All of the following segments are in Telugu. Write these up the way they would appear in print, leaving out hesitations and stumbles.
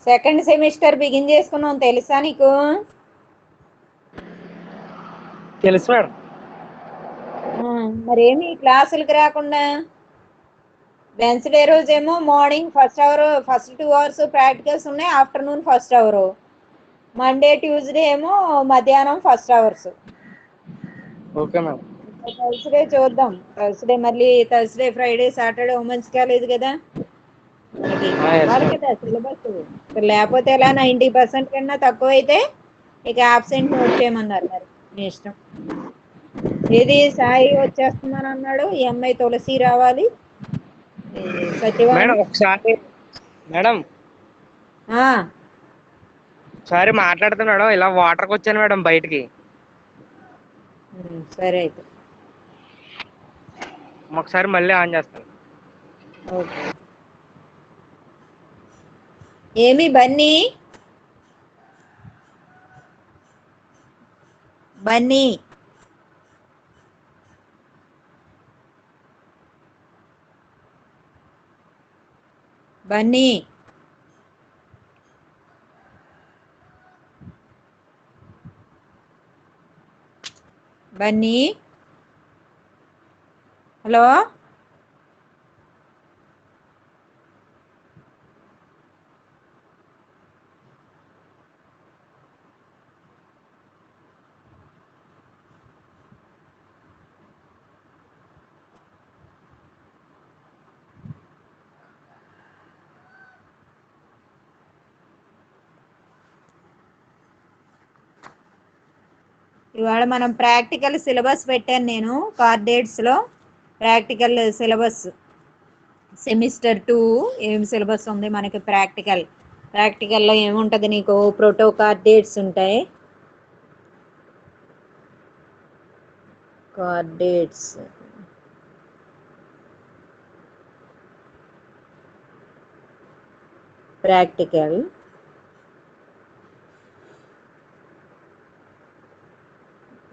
సెకండ్ సెమిస్టర్ బిగిన్ చేసుకున్నాం, తెలుసా నీకు? తెలుసు మేడం. మరేమి క్లాసులకు రాకుండా? వెన్స్డే రోజేమో morning first hour, first 2 hours practicals ఉన్నాయి, afternoon first hour. Monday Tuesday ఏమో మధ్యాహ్నం first hours. Okay madam. Thursday చూద్దాం. థర్స్డే మళ్ళీ Thursday Friday Saturday women's college కదా, మనకి కావాలి కదా సిలబస్. లేకపోతే ఎలా 90% కన్నా తక్కువ అయితే ఇక ఆబ్సెంట్ నోట్ చేయమన్నారు. మరి మీ ఇష్టం. ఏది సాయి వచ్చేస్తున్నాను అన్నాడు, ఈ అమ్మాయి తులసి రావాలి, సత్యవాణి. మేడం ఒకసారి మేడం ఒకసారి మాట్లాడుతాను మేడం. ఇలా వాటర్కి వచ్చాను మేడం బయటికి. సరే అయితే ఒకసారి మళ్ళీ ఆన్ చేస్తాను. ఓకే. ఏమి బన్నీ బన్నీ బన్నీ బన్నీ, హలో ఇవాళ మనం ప్రాక్టికల్ సిలబస్ పెట్టాను నేను కార్డేట్స్లో. ప్రాక్టికల్ సిలబస్ సెమిస్టర్ 2 ఏం సిలబస్ ఉంది మనకి? ప్రాక్టికల్లో ఏముంటుంది నీకు? ప్రోటో కార్డేట్స్ ఉంటాయి. కార్డేట్స్ ప్రాక్టికల్,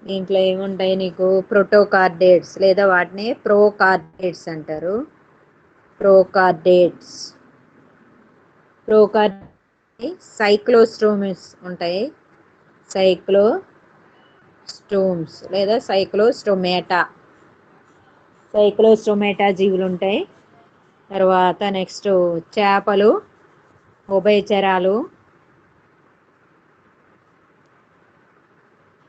దీంట్లో ఏముంటాయి నీకు? ప్రోటో కార్డేట్స్ లేదా వాటిని ప్రో కార్డేట్స్ అంటారు. ప్రో కార్డేట్స్ సైక్లోస్టోమ్స్ ఉంటాయి. సైక్లోస్టోమ్స్ లేదా సైక్లోస్టోమేటా జీవులు ఉంటాయి. తర్వాత నెక్స్ట్ చేపలు, ఉభయచరాలు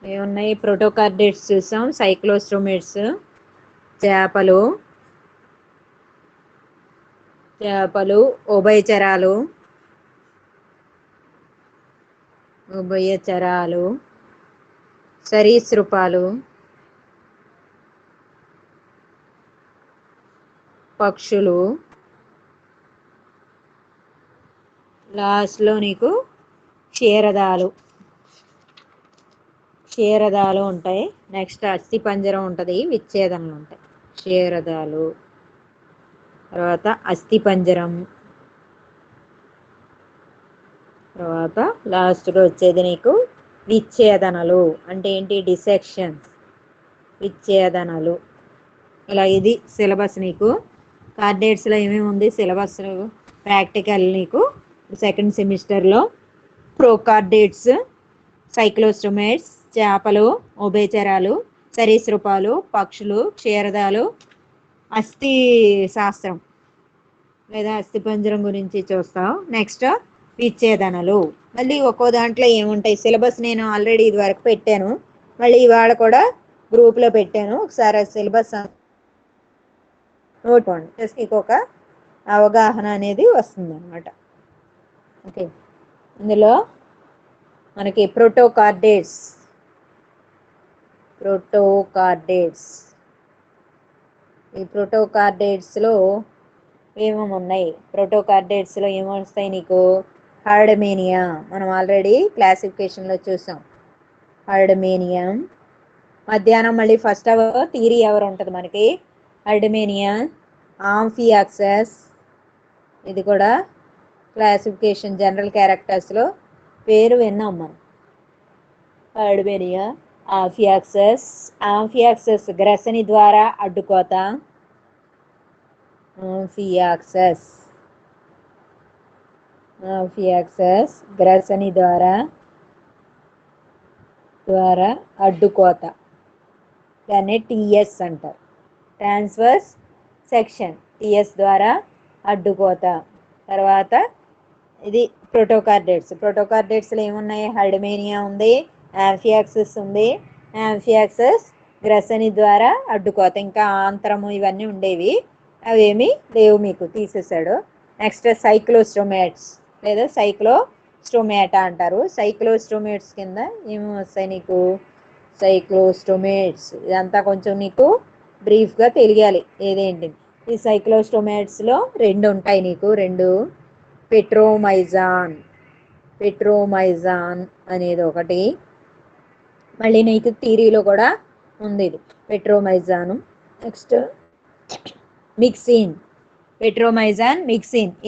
ఏమున్నాయి? ప్రోటోకార్డేట్స్ చూసాం, సైక్లోస్టోమేట్స్, చేపలు, ఉభయచరాలు, సరీసృపాలు, పక్షులు, లాస్ట్లో నీకు క్షీరదాలు ఉంటాయి. నెక్స్ట్ అస్థిపంజరం ఉంటుంది, విచ్ఛేదనలు ఉంటాయి. క్షీరదాలు, తర్వాత అస్థిపంజరం, తర్వాత లాస్ట్లో వచ్చేది నీకు విచ్ఛేదనలు. అంటే ఏంటి? డిసెక్షన్స్, విచ్ఛేదనలు. ఇలా ఇది సిలబస్ నీకు. కార్డేట్స్లో ఏమేమి ఉంది సిలబస్? ప్రాక్టికల్ నీకు సెకండ్ సెమిస్టర్లో ప్రోకార్డేట్స్, సైక్లోస్టోమేట్స్, చేపలు, ఉభయచరాలు, సరీసృపాలు, పక్షులు, క్షీరదాలు, అస్థి శాస్త్రం లేదా అస్థిపంజరం గురించి చూస్తాం. నెక్స్ట్ విచ్ఛేదనలు. మళ్ళీ ఒక్కో దాంట్లో ఏముంటాయి సిలబస్ నేను ఆల్రెడీ ఇది వరకు పెట్టాను, మళ్ళీ ఇవాళ కూడా గ్రూప్లో పెట్టాను. ఒకసారి సిలబస్ నోట్ చేసుకోండి, జస్ట్ మీకు ఒక అవగాహన అనేది వస్తుంది అన్నమాట. ఓకే, ఇందులో మనకి ప్రోటోకార్డేట్స్ ఈ ప్రోటోకార్డేట్స్లో ఏమేమి ఉన్నాయి? ప్రోటోకార్డేట్స్లో ఏమొస్తాయి నీకు? హర్డమేనియా, మనం ఆల్రెడీ క్లాసిఫికేషన్లో చూసాం. హర్డమేనియా. మధ్యాహ్నం మళ్ళీ ఫస్ట్ అవర్ థియరీ అవర్ ఉంటుంది మనకి. హర్డమేనియా, ఆంఫియాక్సస్, ఇది కూడా క్లాసిఫికేషన్ జనరల్ క్యారెక్టర్స్లో పేరు విన్నాం మనం. హర్డమేనియా, ఆంఫియాక్సస్ గ్రసని ద్వారా అడ్డుకోత. ఆంఫియాక్సస్ గ్రసని ద్వారా అడ్డుకోత, దాన్ని టిఎస్ అంటారు. ట్రాన్స్వర్స్ సెక్షన్, టిఎస్ ద్వారా అడ్డుకోత. తర్వాత ఇది ప్రోటోకార్డేట్స్లో ఏమున్నాయి? హైడమేనియా ఉంది, ఆంఫియాక్సస్ ఉంది, ఆంఫియాక్సస్ గ్రసని ద్వారా అడ్డుకోత, ఇంకా ఆంత్రము ఇవన్నీ ఉండేవి, అవేమి లేవు, మీకు తీసేసాడు. నెక్స్ట్ సైక్లోస్టోమేట్స్ లేదా సైక్లోస్టోమేటా అంటారు. సైక్లోస్టోమేట్స్ కింద ఏమి వస్తాయి నీకు? సైక్లోస్టోమేట్స్ ఇదంతా కొంచెం నీకు బ్రీఫ్గా తెలియాలి ఏదేంటి. ఈ సైక్లోస్టోమేట్స్లో రెండు ఉంటాయి నీకు, రెండు. పెట్రోమైజాన్ అనేది ఒకటి, మళ్ళీ నీకు థియరీలో కూడా ఉంది ఇది పెట్రోమైజాన్. నెక్స్ట్ మిక్సిన్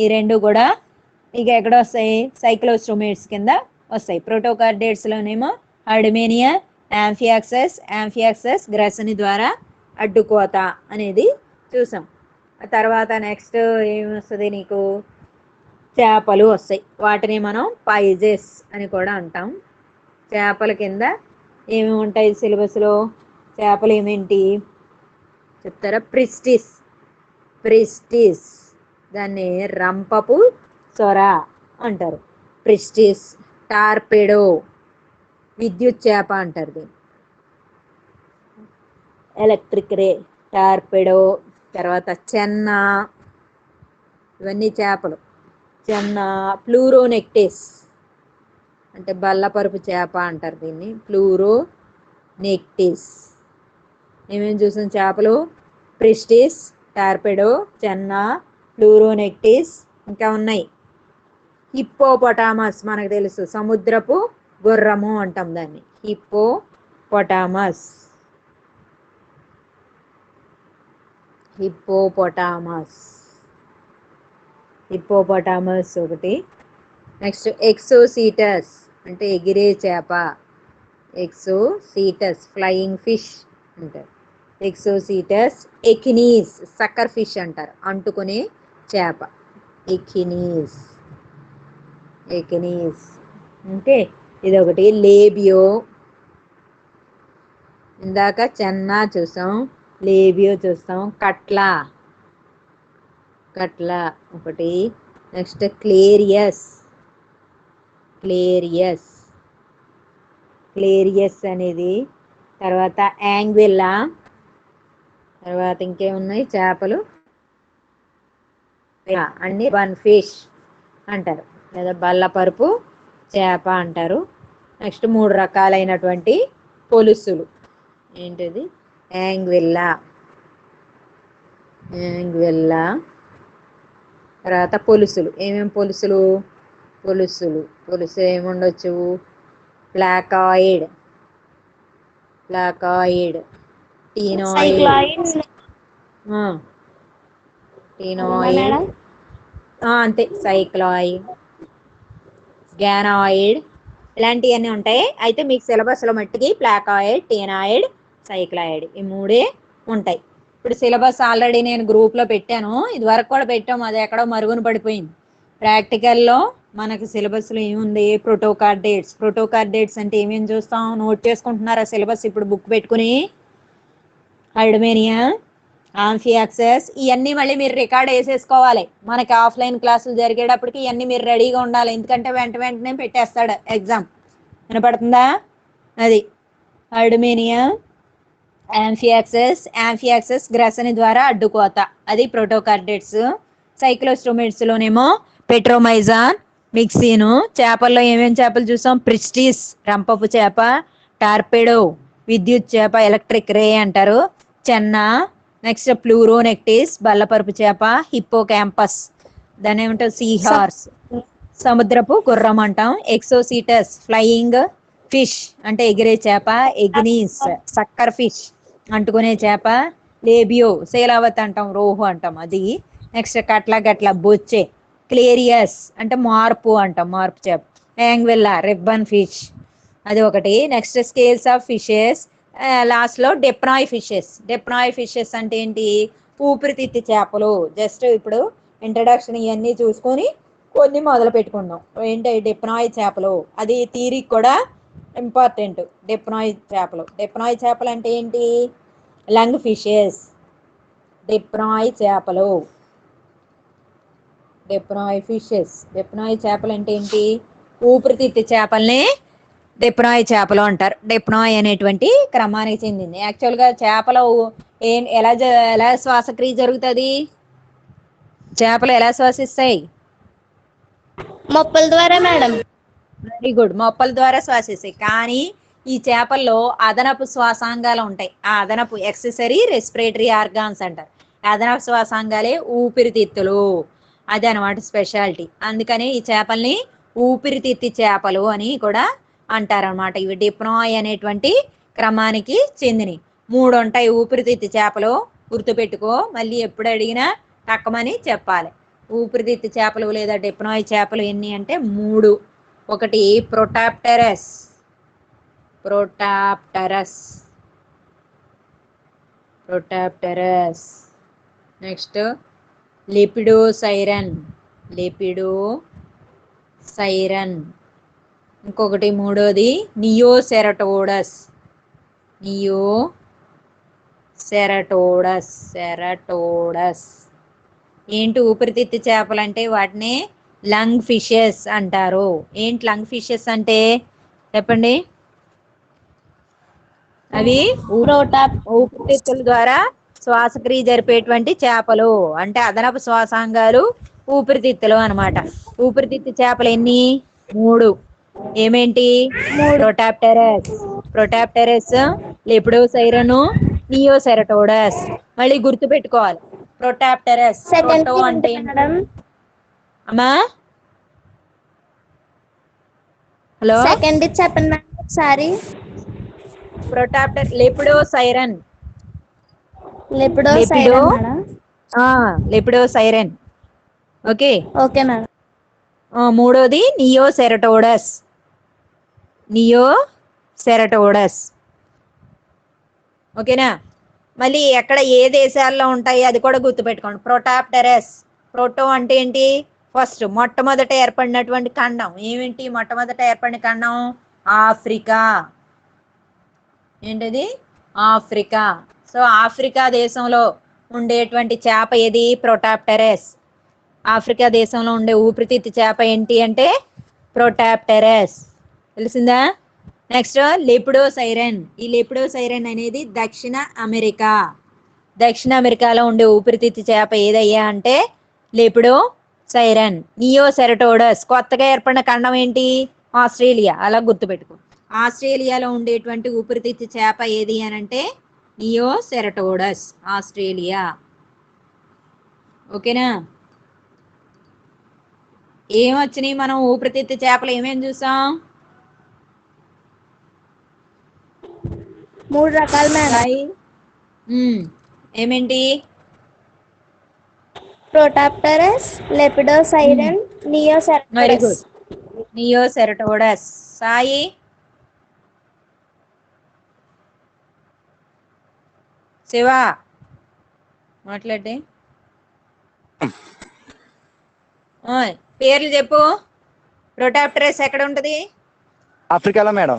ఈ రెండు కూడా ఇక ఎక్కడ వస్తాయి? సైక్లోస్టోమేట్స్ కింద వస్తాయి. ప్రోటోకార్డేట్స్లోనేమో హైడమేనియా, ఆంఫియాక్సస్ గ్రసని ద్వారా అడ్డుకోత అనేది చూసాం. ఆ తర్వాత నెక్స్ట్ ఏమి వస్తుంది నీకు? చేపలు వస్తాయి, వాటిని మనం పైజెస్ అని కూడా అంటాం. చేపల కింద ఏమేమి ఉంటాయి సిలబస్లో? చేపలు ఏమేంటి చెప్తారా? ప్రిస్టిస్, దాన్ని రంపపు సొర అంటారు. ప్రిస్టిస్. టార్పెడో విద్యుత్ చేప అంటారు దీన్ని, ఎలక్ట్రిక్ రే, టార్పెడో. తర్వాత చెన్నా, ఇవన్నీ చేపలు. చెన్నా. ప్లూరోనెక్టిస్ అంటే బల్లపరుపు చేప అంటారు దీన్ని, ప్లూరోనెక్టిస్. ఏమేమి చూసాం చేపలు? ప్రిస్టిస్, టార్పెడో, చెన్నా, ప్లూరోనెక్టిస్, ఇంకా ఉన్నాయి. హిప్పోపొటామస్ మనకు తెలుసు, సముద్రపు గుర్రము అంటాం దాన్ని, హిప్పోపొటామస్ ఒకటి. నెక్స్ట్ ఎక్సోసీటస్ అంటే ఎగిరే చేప, ఎక్సోసీటస్ ఫ్లయింగ్ ఫిష్ అంటారు. ఎక్సోసీటస్. ఎకినీస్ సక్కర్ ఫిష్ అంటారు, అంటుకునే చేప, ఎకినీస్. ఓకే, ఇదొకటి. లేబియో, ఇందాక చెన్నా చూసాం, లేబియో చూస్తాం. కట్లా ఒకటి. నెక్స్ట్ క్లేరియస్ అనేది. తర్వాత యాంగ్విల్లా. తర్వాత ఇంకేమున్నాయి చేపలు? అన్ని వన్ ఫిష్ అంటారు లేదా బల్లపరుపు చేప అంటారు. నెక్స్ట్ 3 రకాలైనటువంటి పొలుసులు. ఏంటిది? యాంగ్విల్లా. తర్వాత పొలుసులు. ఏమేమి పొలుసులు ఏముండొచ్చు? ప్లాకాయిడ్, టీనాయిడ్, అంతే. సైక్లాయిడ్, గ్యానాయిడ్ ఇలాంటివన్నీ ఉంటాయి. అయితే మీకు సిలబస్లో మట్టికి ప్లాకాయిడ్, టీనాయిడ్, సైక్లాయిడ్ ఈ 3 ఉంటాయి. ఇప్పుడు సిలబస్ ఆల్రెడీ నేను గ్రూప్లో పెట్టాను, ఇది వరకు కూడా పెట్టాము, అది ఎక్కడో మరుగున పడిపోయింది. ప్రాక్టికల్లో మనకు సిలబస్లో ఏముంది? ప్రోటోకార్డేట్స్ అంటే ఏమేమి చూస్తాం? నోట్ చేసుకుంటున్నారా సిలబస్ ఇప్పుడు బుక్ పెట్టుకుని? హైడమేనియా, ఆంఫియాక్సస్ ఇవన్నీ మళ్ళీ మీరు రికార్డ్ వేసేసుకోవాలి. మనకి ఆఫ్లైన్ క్లాసులు జరిగేటప్పటికి ఇవన్నీ మీరు రెడీగా ఉండాలి, ఎందుకంటే వెంటనే పెట్టేస్తాడు ఎగ్జామ్. వినపడుతుందా? అది హైడమేనియా, ఆంఫియాక్సస్ గ్రసని ద్వారా అడ్డుకోత, అది ప్రోటోకార్డేట్స్. సైక్లోస్టోమేట్స్లోనేమో పెట్రోమైజాన్, మిక్సిన్. చేపల్లో ఏమేమి చేపలు చూసాం? ప్రిస్టిస్ రంపపు చేప, టార్పెడో విద్యుత్ చేప, ఎలక్ట్రిక్ రే అంటారు, చెన్నా. నెక్స్ట్ ప్లూరోనెక్టిస్ బల్లపరుపు చేప, హిప్పోకాంపస్ దాని ఏమంటారు? సీ హార్స్ సముద్రపు గుర్రం అంటాం. ఎక్సోసీటస్ ఫ్లయింగ్ ఫిష్ అంటే ఎగిరే చేప, ఎగ్నీస్ సక్కర్ ఫిష్ అంటుకునే చేప, లేబియో శీలావతి అంటాం, రోహు అంటాం అది. నెక్స్ట్ గట్ల బొచ్చే, క్లేరియస్ అంటే మార్పు అంటాం, మార్పు చేప, యాంగ్విల్లా రిబ్బన్ ఫిష్ అది ఒకటి. నెక్స్ట్ స్కేల్స్ ఆఫ్ ఫిషెస్, లాస్ట్లో డెప్నాయ్ ఫిషెస్ అంటే ఏంటి? ఊపిరితిత్తి చేపలు. జస్ట్ ఇప్పుడు ఇంట్రడక్షన్ ఇవన్నీ చూసుకొని కొన్ని మొదలు పెట్టుకుందాం. ఏంటి డిప్నాయ్ చేపలు, అది థియరీ కూడా ఇంపార్టెంట్. డిప్నాయ్ చేపలు అంటే ఏంటి? Lung fishes. డిప్నాయ్ చేపలు, డిప్నాయ్ చేపలు అంటే ఏంటి? ఊపిరితిత్తి చేపల్ని డిప్నాయ్ చేపలు అంటారు. డిప్నాయ్ అనేటువంటి క్రమానికి చెందింది. యాక్చువల్గా చేపలు ఎలా శ్వాసక్రియ జరుగుతుంది? చేపలు ఎలా శ్వాసిస్తాయి? మొప్పల ద్వారా మేడం. వెరీ గుడ్, మొప్పల ద్వారా శ్వాసిస్తాయి. కానీ ఈ చేపల్లో అదనపు శ్వాసాంగాలు ఉంటాయి. ఆ అదనపు ఎక్సెసరీ రెస్పిరేటరీ ఆర్గాన్స్ అంటారు. అదనపు శ్వాసాంగాలే ఊపిరితిత్తులు. అది అనమాట స్పెషాలిటీ. అందుకని ఈ చేపల్ని ఊపిరితిత్తి చేపలు అని కూడా అంటారనమాట. ఇవి డిప్నాయ్ అనేటువంటి క్రమానికి చెందినవి. 3 ఉంటాయి ఊపిరితిత్తి చేపలు. గుర్తుపెట్టుకో, మళ్ళీ ఎప్పుడు అడిగినా తక్కువని చెప్పాలి. ఊపిరితిత్తి చేపలు లేదా డిప్నాయ్ చేపలు ఎన్ని అంటే 3. ఒకటి ప్రొటాప్టెరస్, నెక్స్ట్ లెపిడోసైరన్, ఇంకొకటి మూడోది నియోసెరటోడస్. ఏంటి ఊపిరితిత్తి చేపలు అంటే? వాటిని లంగ్ ఫిషెస్ అంటారు. ఏంటి లంగ్ ఫిషెస్ అంటే చెప్పండి? అవి ఊపిరితిత్తుల ద్వారా శ్వాసక్రియ జరిపేటువంటి చేపలు. అంటే అదనపు శ్వాసాంగాలు ఊపిరితిత్తులు అనమాట. ఊపిరితిత్తి చేపలు ఎన్ని? 3. ఏమేంటి? Protopterus, Lepidosiren, నియోసెరటోడస్. మళ్ళీ గుర్తు పెట్టుకోవాలి. ప్రొటాప్టెరస్, ప్రొటో అంటే మేడం. అమ్మా హలో, సెకండ్ చెప్పండి మేడం ఒకసారి. ప్రొటాప్టర్, లెపిడోసైరన్ ఓకే. Okay madam. మూడోది నియోసెరటోడస్. ఓకేనా? మళ్ళీ ఎక్కడ ఏ దేశాల్లో ఉంటాయి అది కూడా గుర్తుపెట్టుకోండి. ప్రొటాప్టెరస్, ప్రొటో అంటే ఏంటి? ఫస్ట్, మొట్టమొదట ఏర్పడినటువంటి ఖండం. ఏమిటి మొట్టమొదట ఏర్పడిన ఖండం? ఆఫ్రికా. ఏంటది? ఆఫ్రికా. సో ఆఫ్రికా దేశంలో ఉండేటువంటి చేప ఏది? ప్రొటాప్టెరస్. ఆఫ్రికా దేశంలో ఉండే ఊపిరితిత్తి చేప ఏంటి అంటే ప్రొటాప్టెరస్. తెలిసిందా? నెక్స్ట్ లెపిడోసైరన్. ఈ లెపిడోసైరన్ అనేది దక్షిణ అమెరికాలో ఉండే ఊపిరితిత్తి చేప ఏదయ్యా అంటే లెపిడోసైరన్. నియోసెరటోడస్ కొత్తగా ఏర్పడిన ఖండం ఏంటి? ఆస్ట్రేలియా. అలా గుర్తుపెట్టుకో. ఆస్ట్రేలియాలో ఉండేటువంటి ఊపిరితిత్తి చేప ఏది అని అంటే నియోసెరటోడస్, ఆస్ట్రేలియా. ఓకేనా? ఏమొచ్చినాయి మనం ఊపిరితిత్తి చేపలు ఏమేమి చూసాం? 3 రకాలు మేడం. ఏమేంటి? Protopterus, Lepidosiren, Neoceratodus. Very good, Neoceratodus. Sai? Shiva మాట్లాడే పేర్లు చెప్పు. ప్రొటాప్టెరస్ ఎక్కడ ఉంటది? ఆఫ్రికాలో madam.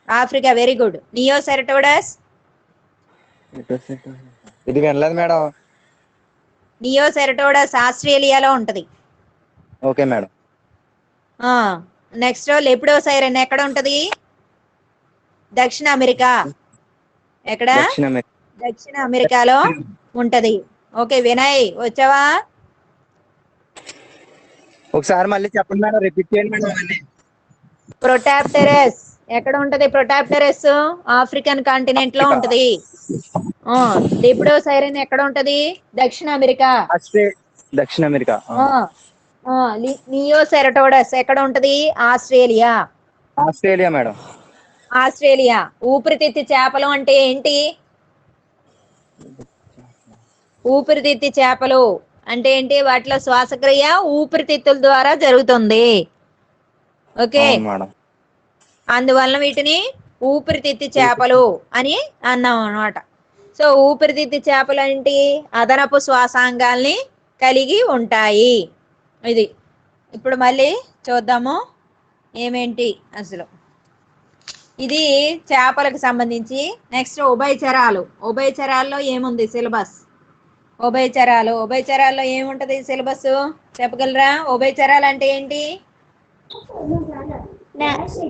Africa. Very good. Neoceratodus? ఇది వినలేదు మేడం. నియోసెరటోడస్ ఆస్ట్రేలియాలో ఉంటది. Okay madam. నెక్స్ట్ లెపిడోసైరన్ ఎక్కడ ఉంటది? దక్షిణ అమెరికా. ఎక్కడ? దక్షిణ అమెరికాలో ఉంటది. ఓకే. వినయ్ వచ్చావా? ఒకసారి మళ్ళీ చెప్పండి మేడం, రిపీట్ చేయండి మేడం. ప్రొటాప్టెరస్ ఎక్కడ ఉంటది? ప్రొటాప్టెరస్ ఆఫ్రికన్ కాంటినెంట్ లో ఉంటది. లెపిడోసైరన్ ఎక్కడ ఉంటది? దక్షిణ అమెరికా. దక్షిణ అమెరికా. నియోసెరటోడస్ ఎక్కడ ఉంటది? ఆస్ట్రేలియా. మేడం. ఆస్ట్రేలియా. ఊపిరితిత్తి చేపలు అంటే ఏంటి? ఊపిరితిత్తి చేపలు అంటే ఏంటి? వాటిలో శ్వాసక్రియ ఊపిరితిత్తుల ద్వారా జరుగుతుంది. ఓకే. అందువల్ల వీటిని ఊపిరితిత్తి చేపలు అని అన్నాం అన్నమాట. సో ఊపిరితిత్తి చేపలు ఏంటి? అదనపు శ్వాసాంగాల్ని కలిగి ఉంటాయి. ఇది ఇప్పుడు మళ్ళీ చూద్దాము ఏమేంటి అసలు. ఇది చేపలకు సంబంధించి. నెక్స్ట్ ఉభయచరాల్లో ఏముంది సిలబస్? ఉభయచరాల్లో ఏముంటది సిలబస్ చెప్పగలరా? ఉభయచరాలు అంటే ఏంటి?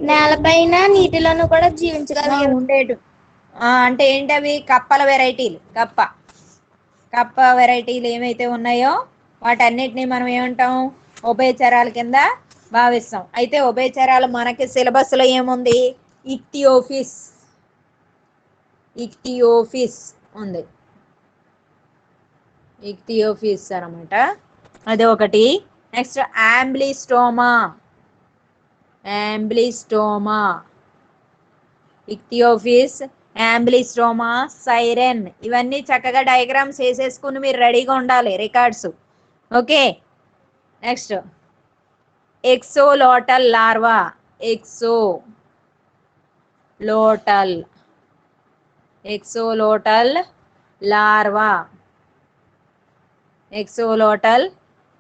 నేలపైన నీటిలోనూ కూడా జీవించగలిగే ఉండేటు అంటే ఏంటి అవి? కప్పల వెరైటీలు. కప్ప వెరైటీలు ఏమైతే ఉన్నాయో వాటన్నిటిని మనం ఏమంటాం? ఉభయచరాల కింద భావిస్తాం. అయితే ఉభయచరాలు మనకి సిలబస్ లో ఏముంది? ఇక్తియోఫిస్ ఉంది. ఇక్తియోఫిస్ అనమాట, అది ఒకటి. Next Ambystoma, Ichthyophis, Ambystoma, Siren. ఇవన్నీ చక్కగా డయాగ్రామ్స్ వేసేసుకుని మీరు రెడీగా ఉండాలి, records. Okay. Next axolotl larva. Axolotl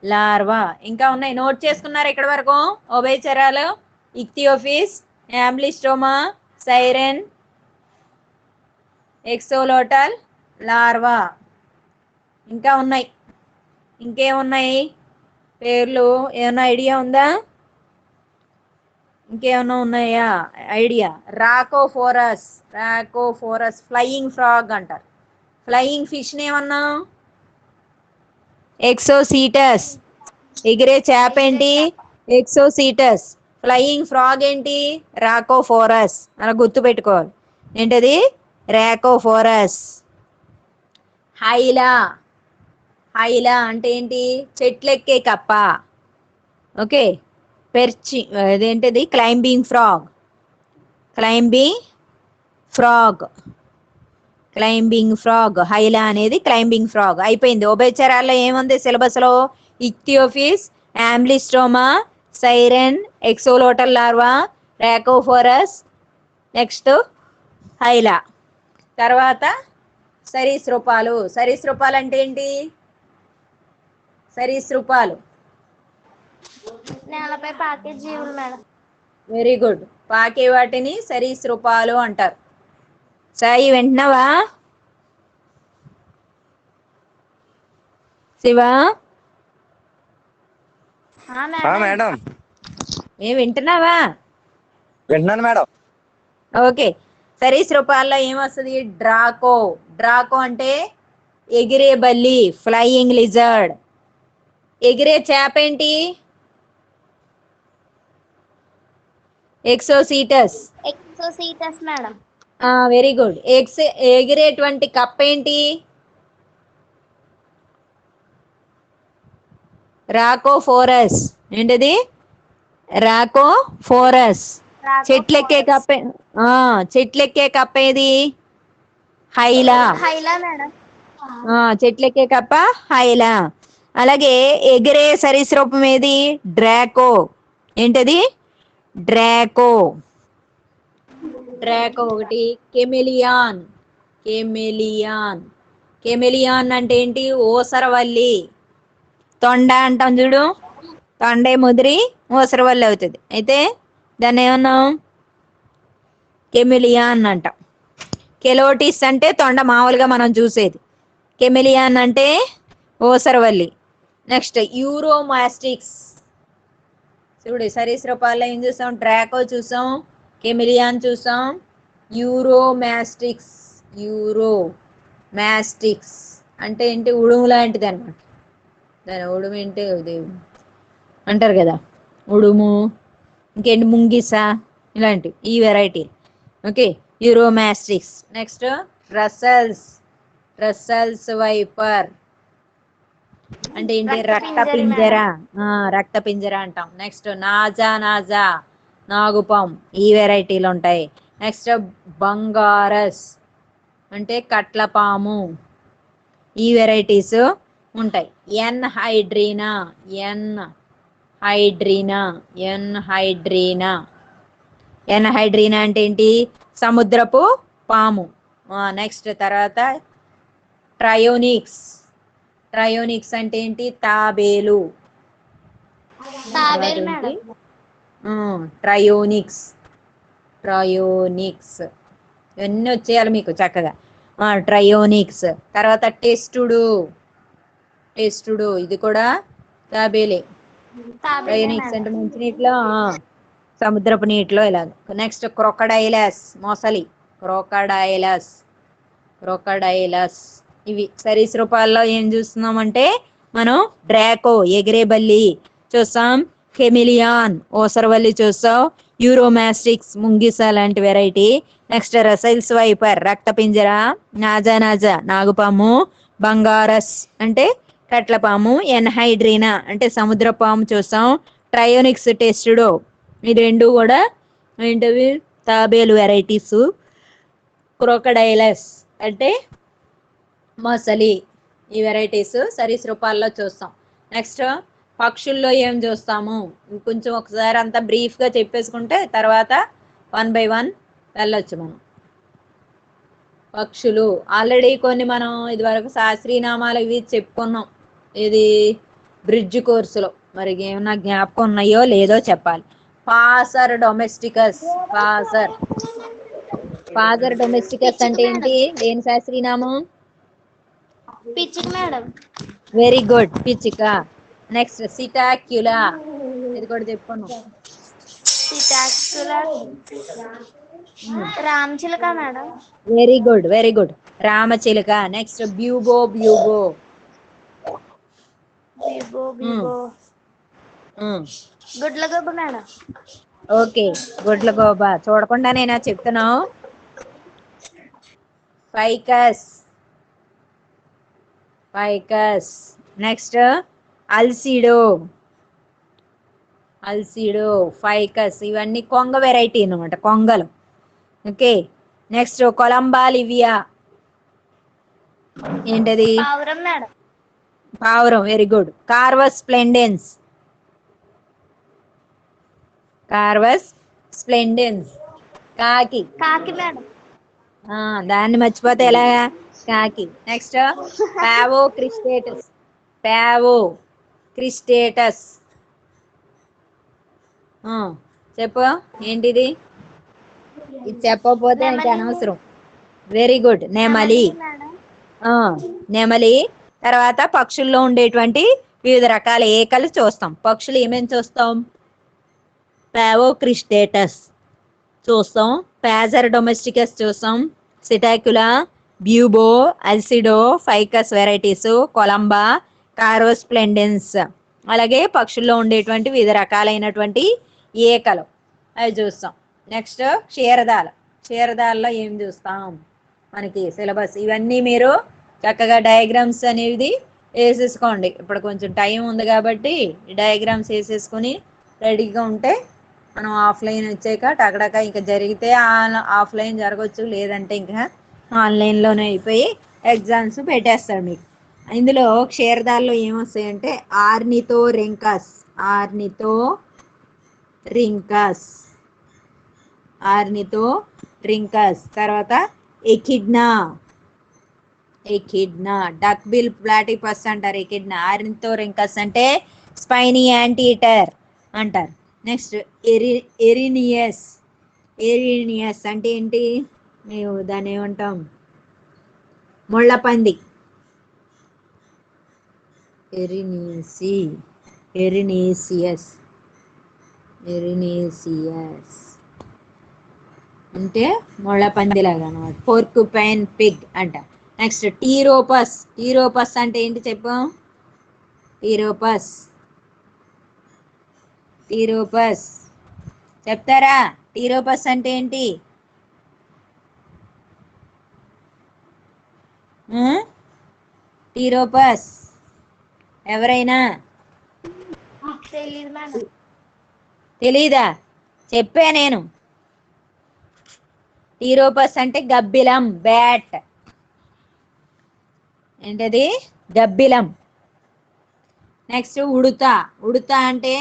larva. ఇంకా ఉన్నాయి, నోట్ చేసుకున్నారు ఇక్కడ వరకు? ఉభయచరాలు, Ichthyophis, Ambystoma, Siren, axolotl larva. ఇంకా ఉన్నాయి. ఇంకేమున్నాయి పేర్లు? ఏమన్నా ఐడియా ఉందా? ఇంకేమన్నా ఉన్నాయా ఐడియా? రాకోఫోరస్, ఫ్లయింగ్ ఫ్రాగ్ అంటారు. ఫ్లయింగ్ ఫిష్ ఏమన్నా? ఎక్సోసీటస్. ఎగిరే చేప ఏంటి? ఎక్సోసీటస్. ఫ్లయింగ్ ఫ్రాగ్ ఏంటి? రాకోఫోరస్. అలా గుర్తు పెట్టుకోవాలి. ఏంటది? రాకోఫోరస్. హైలా అంటే ఏంటి? చెట్లెక్కే కప్ప. ఓకే. అదేంటిది? Climbing frog. హైలా అనేది క్లైంబింగ్ ఫ్రాగ్. అయిపోయింది. ఉభయచరాల్లో ఏముంది సిలబస్ లో? ఇక్తియోఫిస్, Ambystoma, Siren, axolotl larva, రాకోఫోరస్, next హైలా. తర్వాత సరీసృపాలు అంటే ఏంటి? నేలపై పాకే జీవులు మేడం. Very good. పాకే వాటిని సరీసృపాలు అంటారు. సాయి వింటున్నావా? శివ మేడం వింటున్నావా? వింటున్నాను మేడం. ఓకే. సరీసృపాల్లో ఏమొస్తుంది? డ్రాకో అంటే ఎగిరే బల్లి, ఫ్లయింగ్ లిజర్డ్. ఎగిరే చేప ఏంటి? Exocoetus madam. Very good. ఎగిరేటువంటి కప్ప ఏంటి? రాకోఫోరస్. ఏంటిది? రాకోఫోరస్. చెట్లెక్కే కప్ప ఏది? హైలా మేడం. చెట్లెక్కే కప్ప హైలా. అలాగే ఎగిరే సరీసృపం ఏది? డ్రాకో. ఏంటది? డ్రాకో ఒకటి. కెమెలియాన్ అంటే ఏంటి? ఓసరవల్లి. తొండ అంటాం చూడు, తొండే ముదిరి ఓసరవల్లి అవుతుంది. అయితే దాన్ని ఏమన్నాం? కెమెలియాన్ అంటాం. కెలోటిస్ అంటే తొండ మామూలుగా మనం చూసేది. కెమెలియాన్ అంటే ఓసరవల్లి. నెక్స్ట్ యూరోమాస్టిక్స్. చూడు, సరీసృపాల్లో ఏం చూసాం? డ్రాకో చూసాం, కెమెలియాన్ చూసాం, యూరోమాస్టిక్స్ అంటే ఏంటి? ఉడుము లాంటిది అనమాట. దాని ఉడుము ఏంటి అది అంటారు కదా, ఉడుము. ఇంకేంటి? ముంగిస, ఇలాంటివి ఈ variety. Okay. Uromastix. Next Russell's viper అంటే ఏంటి? రక్త పింజర అంటాం. నెక్స్ట్ నాజా నాగుపాం. ఈ వెరైటీలు ఉంటాయి. నెక్స్ట్ బంగారస్ అంటే కట్లపాము. ఈ వెరైటీస్ ఉంటాయి. ఎన్ హైడ్రీనా అంటే ఏంటి? సముద్రపు పాము. నెక్స్ట్ తర్వాత ట్రయోనిక్స్ అంటే ఏంటి? తాబేలు. తర్వాత తాబేలు ఏంటి? మేడం. ట్రయోనిక్స్. ట్రయోనిక్స్ ఇవన్నీ వచ్చేయాలి మీకు చక్కగా. ట్రయోనిక్స్. తర్వాత టెస్టుడు. టెస్టుడు ఇది కూడా తాబేలే. తాబేలే ట్రయోనిక్స్ మేడం. అంటే మంచినీటిలో, సముద్రపు నీటిలో ఇలా. నెక్స్ట్ క్రొకడైలస్, మొసలి. క్రొకడైలస్. క్రొకడైలస్. ఇవి సరీసృపాల్లో ఏం చూస్తున్నామంటే మనం డ్రాకో ఎగిరే బల్లి చూస్తాం, కెమిలియాన్ ఓసరవల్లి చూస్తాం, యూరోమాస్టిక్స్ ముంగిస లాంటి వెరైటీ. నెక్స్ట్ రసైల్స్ వైపర్ రక్తపింజర, నాజా నాజా నాగుపాము, బంగారస్ అంటే కట్లపాము, ఎన్హైడ్రీనా అంటే సముద్ర పాము చూస్తాం, ట్రయోనిక్స్ టెస్టుడో ఈ రెండు కూడా ఏంటవి తాబేలు వెరైటీస్. క్రోకడైలస్ అంటే మొసలి. ఈ వెరైటీస్ సరీసృపాల్లో చూస్తాం. నెక్స్ట్ పక్షుల్లో ఏం చూస్తాము కొంచెం ఒకసారి అంతా బ్రీఫ్గా చెప్పేసుకుంటే తర్వాత 1 by 1 వెళ్ళొచ్చు మనం. పక్షులు ఆల్రెడీ కొన్ని మనం ఇదివరకు శాస్త్రీయనామాలు ఇవి చెప్పుకున్నాం, ఇది బ్రిడ్జ్ కోర్సులో. మరి ఏమన్నా జ్ఞాపకం ఉన్నాయో లేదో చెప్పాలి. Passer domesticus. Passer. Passer domesticus అంటే పిచ్చుక ఏంటి, మేడం. దేని శాస్త్రీయనామం? పిచ్చుక మేడం. వెరీ గుడ్, పిచ్చిక. నెక్స్ట్ సిటాక్యులా, ఇది కూడా చెప్పుకున్నాం. సిటాక్యులర్ రామచిలక madam. Very good, very good, రామచిలుక. Next Bubo. Bubo. Bubo Bubo. గుడ్లగూబ మేడం. ఓకే, గుడ్లగూబ. చూడకుండా నేనా చెప్తున్నావు? Ficus. Ficus. Next Alcedo. Alcedo, Ficus ఇవన్నీ కొంగ వెరైటీ అనమాట, కొంగలు. ఓకే. Next Columba livia. ఏంటది? పావురం మేడం. పావురం. Very good. Corvus splendens. Corvus splendens కాకి. కాకి మేడం. దాన్ని మర్చిపోతే ఎలాగా? కాకి. Next పావో cristatus. పావో క్రిస్టేటస్. చెప్పు ఏంటిది? ఇది చెప్పకపోతే ఇంకా అనవసరం. వెరీ గుడ్, నెమలి. మేడం. నెమలి. తర్వాత పక్షుల్లో ఉండేటువంటి వివిధ రకాల ఏకలు చూస్తాం. పక్షులు ఏమేమి చూస్తాం? పావో క్రిస్టేటస్ చూస్తాం, ప్యాజర్ డొమెస్టికస్ చూస్తాం, సిటాక్యులా, బ్యూబో, అల్సిడో, ఫైకస్ వెరైటీస్, కొలంబా, కారోస్ప్లెండెన్స్. అలాగే పక్షుల్లో ఉండేటువంటి వివిధ రకాలైనటువంటి ఏకలు అవి చూస్తాం. నెక్స్ట్ క్షీరదాల. క్షీరదాలలో ఏం చూస్తాం? మనకి సిలబస్ ఇవన్నీ మీరు చక్కగా డయాగ్రామ్స్ అనేది వేసేసుకోండి. ఇప్పుడు కొంచెం టైం ఉంది కాబట్టి డయాగ్రామ్స్ వేసేసుకుని రెడీగా ఉంటే మనం ఆఫ్లైన్ వచ్చాక టకటక ఇంకా జరిగితే ఆఫ్లైన్ జరగవచ్చు, లేదంటే ఇంకా ఆన్లైన్లోనే అయిపోయి ఎగ్జామ్స్ పెట్టేస్తాడు మీకు. ఇందులో క్షీరదాల్లో ఏమొస్తాయంటే ఆర్నితో రింకస్. ఆర్నితో రింకస్. Ornithorhynchus. తర్వాత echidna. Echidna. Duck bill platypus అంటారు ఎకిడ్నా. ఆర్నితో రింకస్ అంటే స్పైనీ యాంటీ ఈటర్ అంటారు. Next Erinaceus. ఎరినియస్ అంటే ఏంటి? మేము దాన్ని ఏమంటాం? ముళ్ళపంది. ఎరినియసి. ఎరినేసియస్. ఎరినేసియస్ అంటే ముళ్ళపందిలాగా అనమాట. పోర్కుపైన్ పిగ్ అంట. నెక్స్ట్ టీరోపస్. టీరోపస్ అంటే ఏంటి చెప్పు? టీరోపస్. టీరోపస్ చెప్తారా? టీరోపస్ అంటే ఏంటి? టీరోపస్ ఎవరైనా తెలీదు మేడం. తెలీదా? చెప్పా నేను. టీరోపస్ అంటే గబ్బిలం, బ్యాట్. ఏంటది? గబ్బిలం. నెక్స్ట్ ఉడుత. ఉడుత అంటే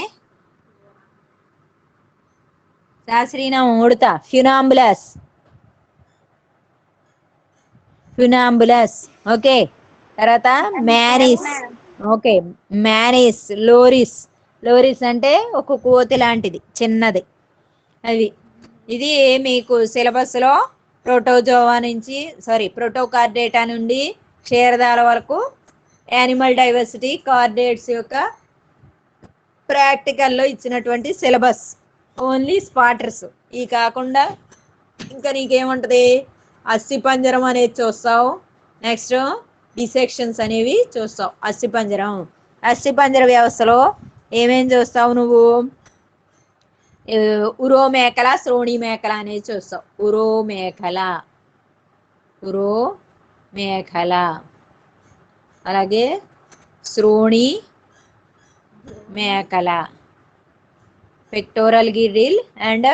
శాస్త్రీయనామం ఉడుత. ఫ్యునాంబులస్. ఫ్యునాంబులస్. ఓకే. తర్వాత మ్యానిస్. ఓకే, మ్యానిస్, లోరిస్, లోరీస్ అంటే ఒక కోతి లాంటిది, చిన్నది. అవి ఇది మీకు సిలబస్లో ప్రోటోజోవా నుంచి ప్రోటోకార్డేటా నుండి క్షీరదాల వరకు యానిమల్ డైవర్సిటీ కార్డేట్స్ యొక్క ప్రాక్టికల్లో ఇచ్చినటువంటి సిలబస్. Only spotters. ఈ కాకుండా ఇంకా నీకేముంటుంది, అస్థిపంజరం అనేది చూస్తావు. నెక్స్ట్ డిసెక్షన్స్ అనేవి చూస్తావు. అస్థిపంజర వ్యవస్థలో ఏమేం చూస్తావు నువ్వు? ఉరో మేకల, శ్రోణి మేకల అనేది చూస్తావు. ఉరో మేకల, అలాగే శ్రోణి మేకల, పెక్టోరల్ గిరిడిల్ అండ్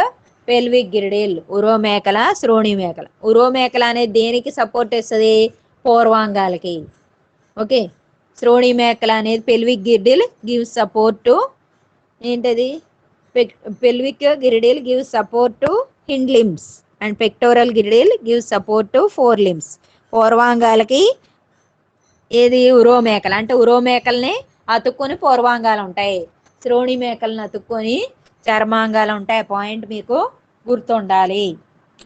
పెల్విక్ గిరిడిల్. ఉరో మేకల, శ్రోణి మేకల. ఉరో మేకల అనేది దేనికి సపోర్ట్ ఇస్తుంది? పూర్వాంగాలకి. ఓకే. శ్రోణి మేకల అనేది pelvic girdle gives support to ఏంటది? Pelvic girdle gives support to hind limbs and pectoral girdle gives support to fore limbs. పూర్వాంగాలకి ఏది? ఉరో మేకల. అంటే ఉరో మేకల్ని అతుక్కొని పూర్వాంగాలు ఉంటాయి, శ్రోణి మేకల్ని అతుక్కొని చర్మాంగాలు ఉంటాయి. పాయింట్ మీకు గుర్తుండాలి.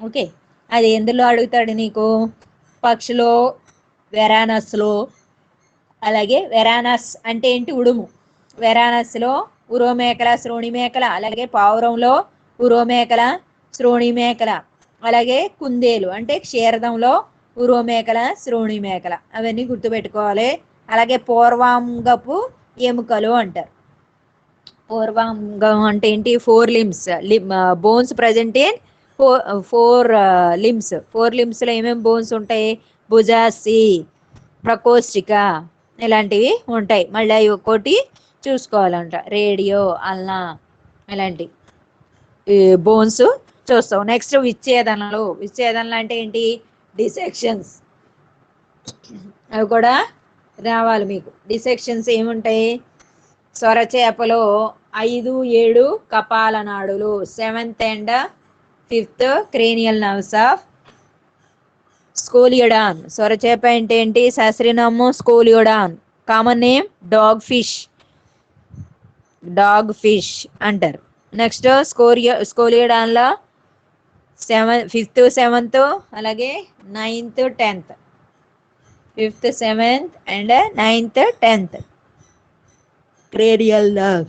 ఓకే. అది ఎందులో అడుగుతాడు నీకు? పక్షులో, వెరానస్లో. అలాగే వెరానస్ అంటే ఏంటి? ఉడుము. వెరానస్లో ఉరో మేకల, శ్రోణి మేకల. అలాగే పావురంలో ఉరో మేకల, శ్రోణి మేకల. అలాగే కుందేలు అంటే క్షీరదంలో ఉరో మేకల, శ్రోణి మేకల. అవన్నీ గుర్తుపెట్టుకోవాలి. అలాగే పూర్వాంగపు ఎముకలు అంటారు. పూర్వాంగం అంటే ఏంటి? 4 limbs. Bones present in 4 limbs. 4 limbsలో ఏమేమి బోన్స్ ఉంటాయి? భుజాసి, ప్రకోష్ఠిక ఇలాంటివి ఉంటాయి. మళ్ళీ అవి ఒక్కోటి చూసుకోవాలంట. రేడియో, అల్నా ఇలాంటి బోన్స్ చూస్తాం. నెక్స్ట్ విచ్ఛేదనలు. విచ్ఛేదనలు అంటే ఏంటి? డిసెక్షన్స్. అవి కూడా రావాలి మీకు. డిసెక్షన్స్ ఏముంటాయి? సొరచేపలో 5, 7 కపాల నాడులు, 7th and 5th cranial nerves of Scoliodon. సొరచేప అంటే ఏంటి? శాస్త్రీయనామం Scoliodon. Common name dog fish అంటారు. నెక్స్ట్ స్కోలియోడాన్లో 5th, 7th అలాగే 9th, 10th. 5th, 7th and 9th, 10th cranial nerve.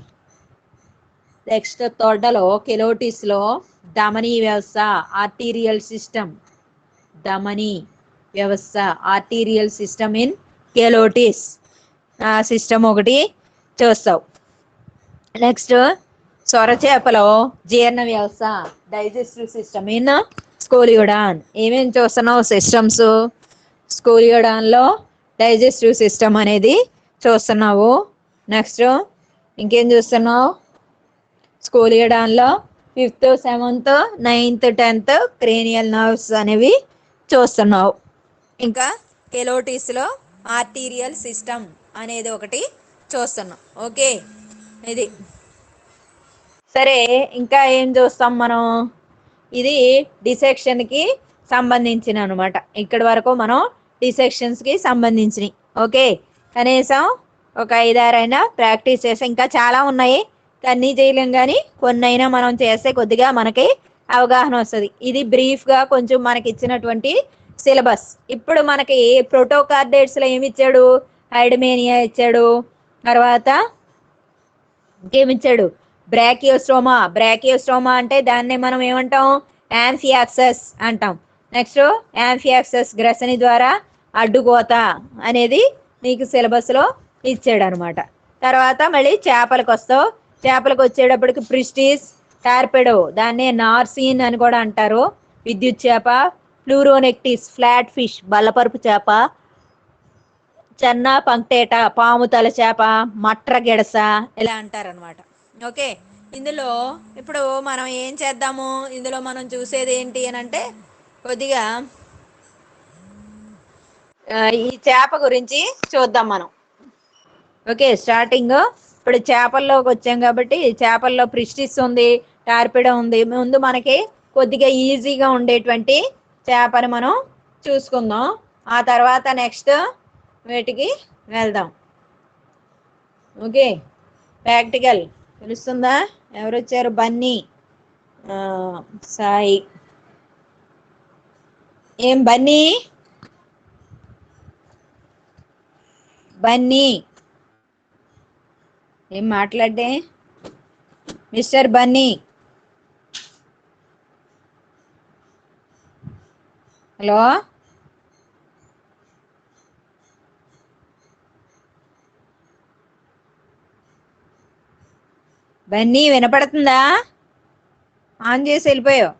Next తొడ్డలో కెలోటిస్లో ధమనీ వ్యవస్థ, ఆర్టీరియల్ సిస్టమ్. ధమనీ వ్యవస్థ, ఆర్టీరియల్ సిస్టమ్ ఇన్ కెలోటిస్. ఆ సిస్టమ్ ఒకటి చూస్తావు. నెక్స్ట్ సొరచేపలో జీర్ణ వ్యవస్థ, డైజెస్టివ్ సిస్టమ్ ఇన్ స్కోలియోడాన్. ఏమేమి చూస్తున్నావు సిస్టమ్స్? స్కోలియోడాన్లో డైజెస్టివ్ సిస్టమ్ అనేది చూస్తున్నావు. నెక్స్ట్ ఇంకేం చూస్తున్నావు? స్కోలియోడాన్లో 5th, 7th, 9th, 10th cranial nerves అనేవి చూస్తున్నావు. ఇంకా కెలోటిస్లో ఆర్టీరియల్ సిస్టమ్ అనేది ఒకటి చూస్తున్నాం. ఓకే. ఇది సరే. ఇంకా ఏం చూస్తాం మనం? ఇది డిసెక్షన్కి సంబంధించిన అనమాట. ఇక్కడి వరకు మనం డిసెక్షన్స్కి సంబంధించినవి. ఓకే. కనీసం ఒక 5-6 అయినా ప్రాక్టీస్ చేస్తే, ఇంకా చాలా ఉన్నాయి అన్నీ చేయలేం, కానీ కొన్ని అయినా మనం చేస్తే కొద్దిగా మనకి అవగాహన వస్తుంది. ఇది బ్రీఫ్గా కొంచెం మనకి ఇచ్చినటువంటి సిలబస్. ఇప్పుడు మనకి ప్రోటోకార్డేట్స్లో ఏమి ఇచ్చాడు? హైడ్మేనియా ఇచ్చాడు. తర్వాత ఇంకేమిచ్చాడు? బ్రాకియోస్టోమా అంటే దాన్నే మనం ఏమంటాం? యాంఫియాక్సస్ అంటాం. నెక్స్ట్ యాంఫియాక్సస్ గ్రసని ద్వారా అడ్డుకోత అనేది నీకు సిలబస్లో ఇచ్చాడు అనమాట. తర్వాత మళ్ళీ చేపలకు వస్తావు. చేపలకు వచ్చేటప్పటికి ప్రిస్టిస్, టార్పెడో, దాన్నే నార్సీన్ అని కూడా అంటారు. విద్యుత్ చేప, ఫ్లూరోనెక్టిస్ ఫ్లాట్ ఫిష్ బల్లపరుపు చేప, చెన్నా పంక్టేట పాము తల చేప, మట్ర గిడస ఇలా అంటారనమాట. ఓకే. ఇందులో ఇప్పుడు మనం ఏం చేద్దాము? ఇందులో మనం చూసేది ఏంటి అని అంటే కొద్దిగా ఈ చేప గురించి చూద్దాం మనం. ఓకే. స్టార్టింగ్ ఇప్పుడు చేపల్లోకి వచ్చాం కాబట్టి చేపల్లో ప్రిస్టిస్ ఉంది, టార్పిడో ఉంది. ముందు మనకి కొద్దిగా ఈజీగా ఉండేటువంటి చేపని మనం చూసుకుందాం. ఆ తర్వాత నెక్స్ట్ వీటికి వెళ్దాం. ఓకే. ప్రాక్టికల్ తెలుస్తుందా? ఎవరు వచ్చారు? బన్నీ, సాయి. ఏం బన్నీ? బన్నీ ఏం మాట్లాడే? Mister Bunny, hello. బన్నీ వినపడుతుందా? ఆన్ చేసి వెళ్ళిపోయావు.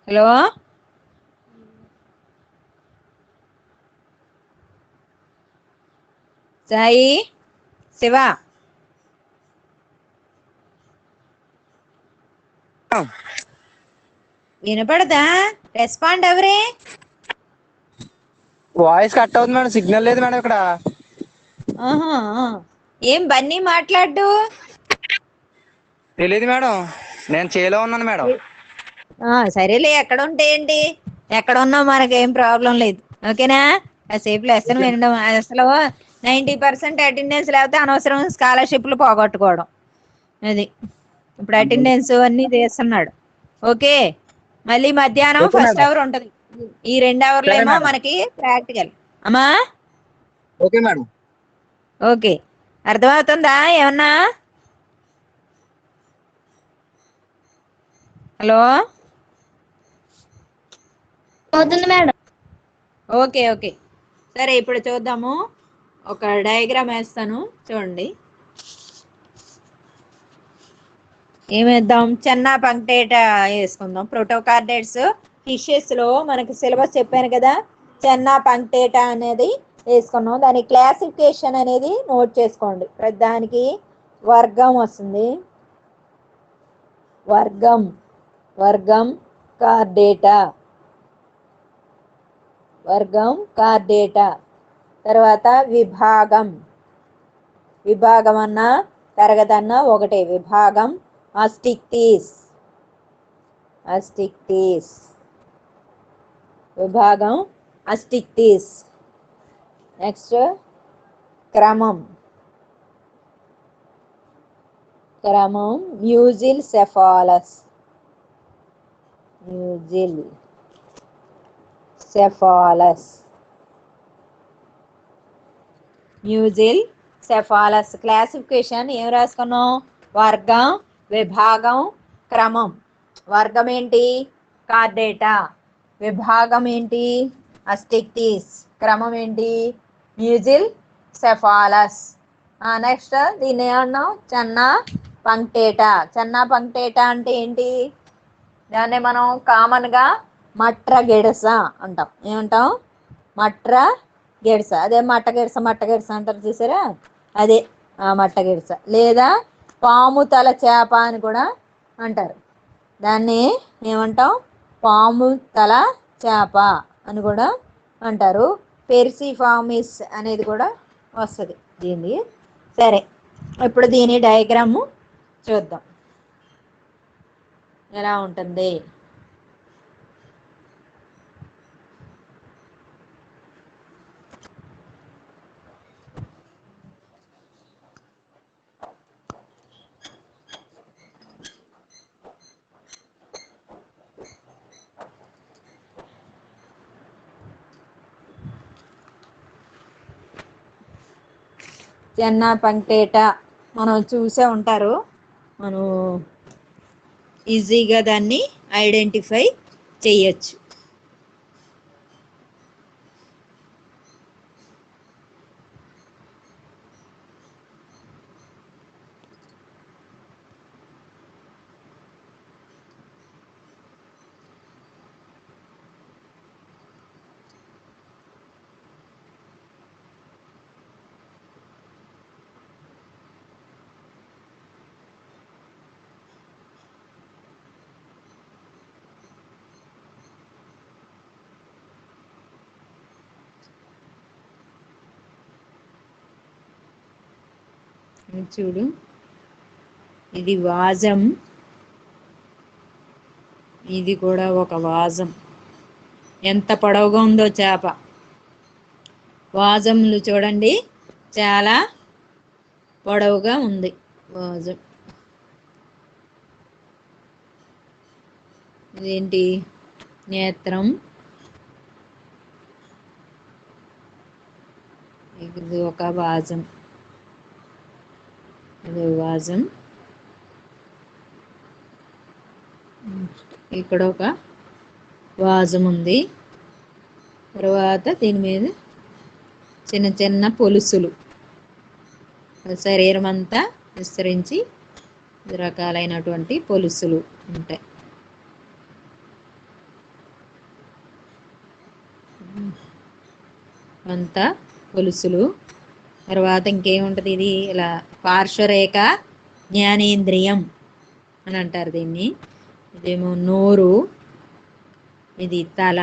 హలో. సాయి, శివ, వినపడదా? రెస్పాండ్ ఎవరే? వాయిస్ కట్ అవుతుంది మేడం, సిగ్నల్ లేదు మేడం ఇక్కడ. ఆహా. ఏం బన్నీ మాట్లాడు? తెలియదు మేడం, నేను చేలో ఉన్నాను మేడం. సరేలే, ఎక్కడ ఉంటే ఏంటి, ఎక్కడ ఉన్నా మనకేం ప్రాబ్లం లేదు. ఓకేనా? కాసేపు లెసన్ వినడం. అసలు 90% అటెండెన్స్ లేకపోతే అనవసరం స్కాలర్షిప్లు పోగొట్టుకోవడం. అది ఇప్పుడు అటెండెన్స్ అన్నీ తీస్తున్నాడు. ఓకే. మళ్ళీ మధ్యాహ్నం ఓకే ఫస్ట్ మేడం. అవర్ ఉంటది. ఈ 2 అవర్లు సరే ఏమో మేడం. మనకి ప్రాక్టికల్. అమ్మా. Okay madam. ఓకే. అర్థమవుతుందా ఏమన్నా? హలో. అవుతుంది మేడం. Okay okay. సరే, ఇప్పుడు చూద్దాము. ఒక డయాగ్రామ్ వేస్తాను, చూడండి. ఏమేద్దాం? చెన్నా పంక్టేటా వేసుకుందాం. ప్రోటోకార్డేట్స్ ఫిషెస్ లో మనకి సిలబస్ చెప్పాను కదా, చెన్నా పంక్టేటా అనేది వేసుకున్నాం. దాని క్లాసిఫికేషన్ అనేది నోట్ చేసుకోండి. దానికి వర్గం వస్తుంది. వర్గం, వర్గం కార్డేటా, వర్గం కార్డేటా. తర్వాత విభాగం, విభాగం అన్న తరగతి అన్న ఒకటే. విభాగం అస్టిక్టీస్, అస్టిక్టీస్, విభాగం అస్టిక్టీస్. నెక్స్ట్ క్రమం, క్రమం మ్యూజిల్ సెఫాలస్, మ్యూజిల్ సెఫాలస్, మ్యూజిల్ సెఫాలస్. క్లాసిఫికేషన్ ఏం రాసుకున్నాం? వర్గం, విభాగం, క్రమం. వర్గం ఏంటి? కార్డేటా. విభాగం ఏంటి? అస్టిక్టీస్. క్రమం ఏంటి? మ్యూజిల్ సెఫాలస్. నెక్స్ట్ దీన్ని ఏమన్నాం? చెన్నా పంక్టేటా. చెన్నా పంక్టేటా అంటే ఏంటి? దాన్ని మనం కామన్గా మట్ర గిడస అంటాం. ఏమంటాం? మట్ర గిడస. అదే మట్టగిడస, మట్టగిడస అంటారు చూసారా, అదే మట్టగిడస. లేదా పాము తల చేప అని కూడా అంటారు. దాన్ని ఏమంటాం? పాము తల చేప అని కూడా అంటారు. పెర్సిఫార్మిస్ అనేది కూడా వస్తుంది దీన్ని. సరే, ఇప్పుడు దీని డయాగ్రాము చూద్దాం ఎలా ఉంటుంది. చెన్నా పంక్టేటా మనం చూసే ఉంటారు. మనం ఈజీగా దాన్ని ఐడెంటిఫై చేయొచ్చు. చూడు, ఇది వాజం, ఇది కూడా ఒక వాజం. ఎంత పొడవుగా ఉందో చేప. వాజములు చూడండి చాలా పొడవుగా ఉంది వాజం. ఇదేంటి? నేత్రం. ఇది ఒక వాజం, ఇది వాజం. ఇక్కడ ఒక వాజం ఉంది. తర్వాత దీని మీద చిన్న చిన్న పొలుసులు శరీరం అంతా విస్తరించి రకాలైనటువంటి పొలుసులు ఉంటాయి. అంతా పొలుసులు. తర్వాత ఇంకేముంటుంది? ఇది ఇలా పార్శ్వరేఖ జ్ఞానేంద్రియం అని అంటారు దీన్ని. ఇదేమో నోరు, ఇది తల.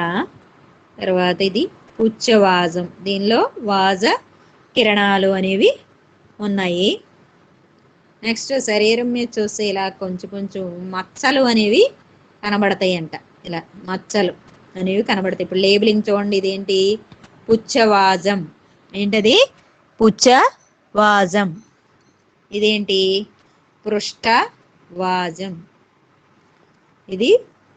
తర్వాత ఇది ఉచ్చవాజం, దీనిలో వాజ కిరణాలు అనేవి ఉన్నాయి. నెక్స్ట్ శరీరం మీద చూస్తే ఇలా కొంచెం కొంచెం మచ్చలు అనేవి కనబడతాయి అంట. ఇలా మచ్చలు అనేవి కనబడతాయి. ఇప్పుడు లేబులింగ్ చూడండి. ఇదేంటి? పుచ్చవాజం. ఏంటది? పుచ్చవాజం. ఇదేంటి? పృష్ఠవాజం. ఇది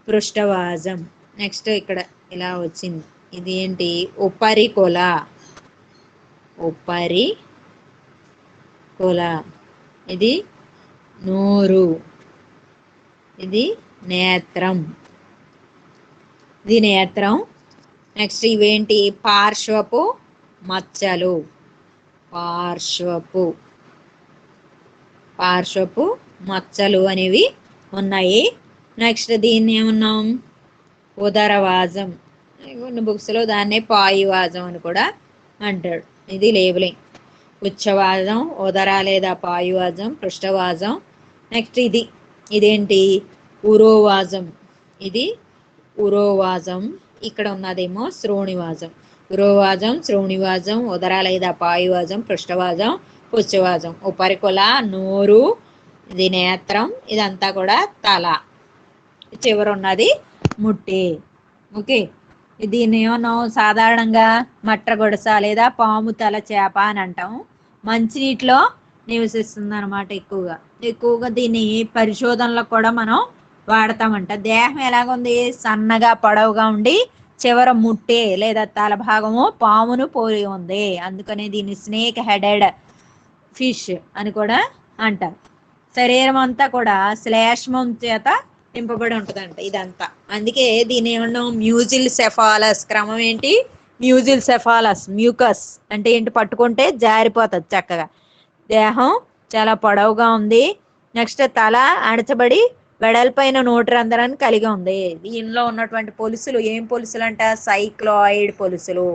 పృష్ఠవాజం. నెక్స్ట్ ఇక్కడ ఇలా వచ్చింది. ఇది ఏంటి? ఉపరికొల. ఉపరికొల. ఇది నోరు. ఇది నేత్రం. ఇది నేత్రం. నెక్స్ట్ ఇవేంటి? పార్శ్వపు మచ్చలు. పార్శ్వపు మచ్చలు అనేవి ఉన్నాయి. నెక్స్ట్ దీన్ని ఏమన్నాం? ఉదరవాజం. కొన్ని బుక్స్లో దాన్నే పాయువాజం అని కూడా అంటాడు. ఇది లేబులింగ్. ఉచ్చవాజం, ఉదర లేదా పాయువాజం, పృష్ఠవాజం. నెక్స్ట్ ఇదేంటి? ఉరోవాజం. ఇది ఉరోవాజం. ఇక్కడ ఉన్నదేమో శ్రోణివాజం. ఉరోవాజం, శ్రోణివాజం, ఉదర లేదా పాయువాజం, పృష్ఠవాజం, పుచ్చవాజం. ఉపరికొల, నోరు, ఇది నేత్రం, ఇదంతా కూడా తల. చివర ఉన్నది ముట్టి. ఓకే. దీన్ని ఏమన్నాం? సాధారణంగా మట్రగొడస లేదా పాము తల చేప అని అంటాం. మంచినీటిలో నివసిస్తుంది అనమాట. ఎక్కువగా దీన్ని పరిశోధనలో కూడా మనం వాడతామంట. దేహం ఎలాగుంది? సన్నగా పొడవుగా ఉండి చివర ముట్టే లేదా తల భాగము పామును పోలి ఉంది. అందుకనే దీన్ని స్నేక్ హెడెడ్ ఫిష్ అని కూడా అంటారు. శరీరం అంతా కూడా శ్లేష్మం చేత నింపబడి ఉంటుందంట ఇదంతా. అందుకే దీన్ని ఏమన్నా మ్యూజిల్ సెఫాలస్. క్రమం ఏంటి? మ్యూజిల్ సెఫాలస్. మ్యూకస్ అంటే ఏంటి? పట్టుకుంటే జారిపోతుంది చక్కగా. దేహం చాలా పొడవుగా ఉంది. నెక్స్ట్ తల అణచబడి వెడల్పైన నోటి రంధ్రాన్ని కలిగి ఉంది. దీనిలో ఉన్నటువంటి పొలుసులు ఏం పొలుసులు అంట? సైక్లాయిడ్ పొలుసులు.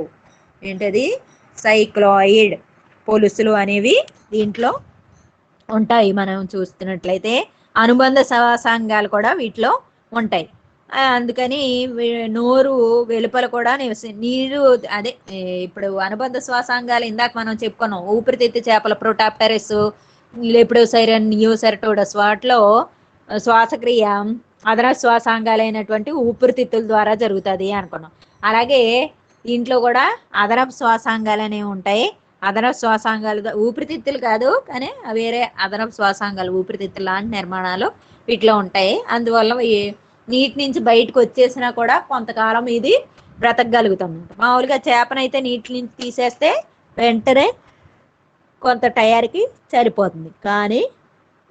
ఏంటది? సైక్లాయిడ్ పొలుసులు అనేవి దీంట్లో ఉంటాయి. మనం చూస్తున్నట్లయితే అనుబంధ శ్వాసాంగాలు కూడా వీటిలో ఉంటాయి. అందుకని నోరు వెలుపల కూడా నీరు అదే ఇప్పుడు అనుబంధ శ్వాసాంగాలు ఇందాక మనం చెప్పుకున్నాం. ఊపిరితిత్తు చేపల ప్రోటాప్టెరస్, లెపిడోసైరన్, నియోసెరటోడస్ వాటిలో శ్వాసక్రియ అదన శ్వాసాంగాలైనటువంటి ఊపిరితిత్తుల ద్వారా జరుగుతుంది అనుకున్నాం. అలాగే దీంట్లో కూడా అదనపు శ్వాసాంగాలు అనేవి ఉంటాయి. అదనపు శ్వాసాంగాలు ఊపిరితిత్తులు కాదు కానీ వేరే అదనపు శ్వాసాంగాలు ఊపిరితిత్తులు లాంటి నిర్మాణాలు వీటిలో ఉంటాయి. అందువల్ల నీటి నుంచి బయటకు వచ్చేసినా కూడా కొంతకాలం ఇది బ్రతకగలుగుతాం. మామూలుగా చేపనైతే నీటి నుంచి తీసేస్తే వెంటనే కొంత టయానికి చనిపోతుంది. కానీ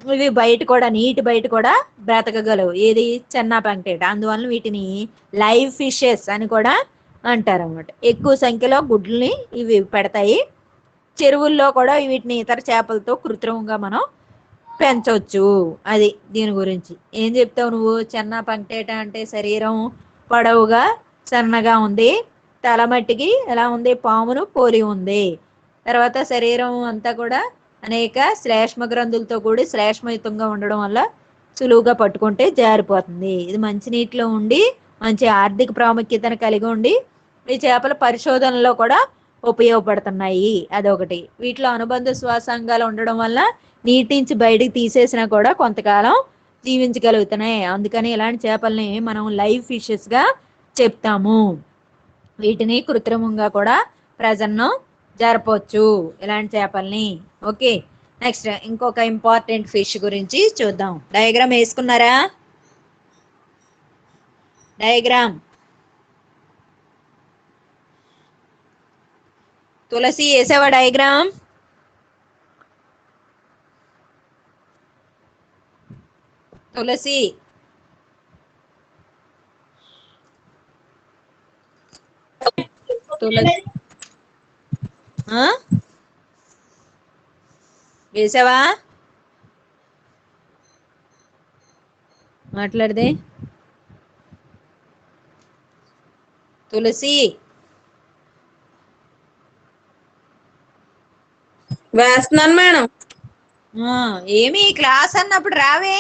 ఇవి బయట కూడా నీటి బయట కూడా బ్రతకగలవు. ఏది? చెన్నా పంక్టేట. అందువల్ల వీటిని లైవ్ ఫిషెస్ అని కూడా అంటారు అన్నమాట. ఎక్కువ సంఖ్యలో గుడ్లని ఇవి పెడతాయి. చెరువుల్లో కూడా వీటిని ఇతర చేపలతో కృత్రిమంగా మనం పెంచవచ్చు. అది దీని గురించి ఏం చెప్తావు నువ్వు? చెన్నా పంక్టేట అంటే శరీరం పొడవుగా సన్నగా ఉంది. తలమట్టికి ఎలా ఉంది? పామును పోలి ఉంది. తర్వాత శరీరం అంతా కూడా అనేక శ్లేష్మ గ్రంథులతో కూడి శ్లేష్మయుతంగా ఉండడం వల్ల సులువుగా పట్టుకుంటే జారిపోతుంది. ఇది మంచినీటిలో ఉండి మంచి ఆర్థిక ప్రాముఖ్యతను కలిగి ఉండి ఈ చేపల పరిశోధనలో కూడా ఉపయోగపడుతున్నాయి. అదొకటి. వీటిలో అనుబంధ శ్వాసాంగాలు ఉండడం వల్ల నీటి నుంచి బయటికి తీసేసినా కూడా కొంతకాలం జీవించగలుగుతున్నాయి. అందుకని ఇలాంటి చేపల్ని మనం లైవ్ ఫిషెస్ గా చెప్తాము. వీటిని కృత్రిమంగా కూడా ప్రజలను జరపవచ్చు ఇలాంటి చేపల్ని. ఓకే. నెక్స్ట్ ఇంకొక ఇంపార్టెంట్ ఫిష్ గురించి చూద్దాం. డయాగ్రామ్ వేసుకున్నారా? డయాగ్రామ్ తులసి వేసావా డయాగ్రామ్? తులసి తులసి వేసావా? మాట్లాడదే తులసి. వేస్తున్నాను మేడం. ఏమి క్లాస్ అన్నప్పుడు రావే,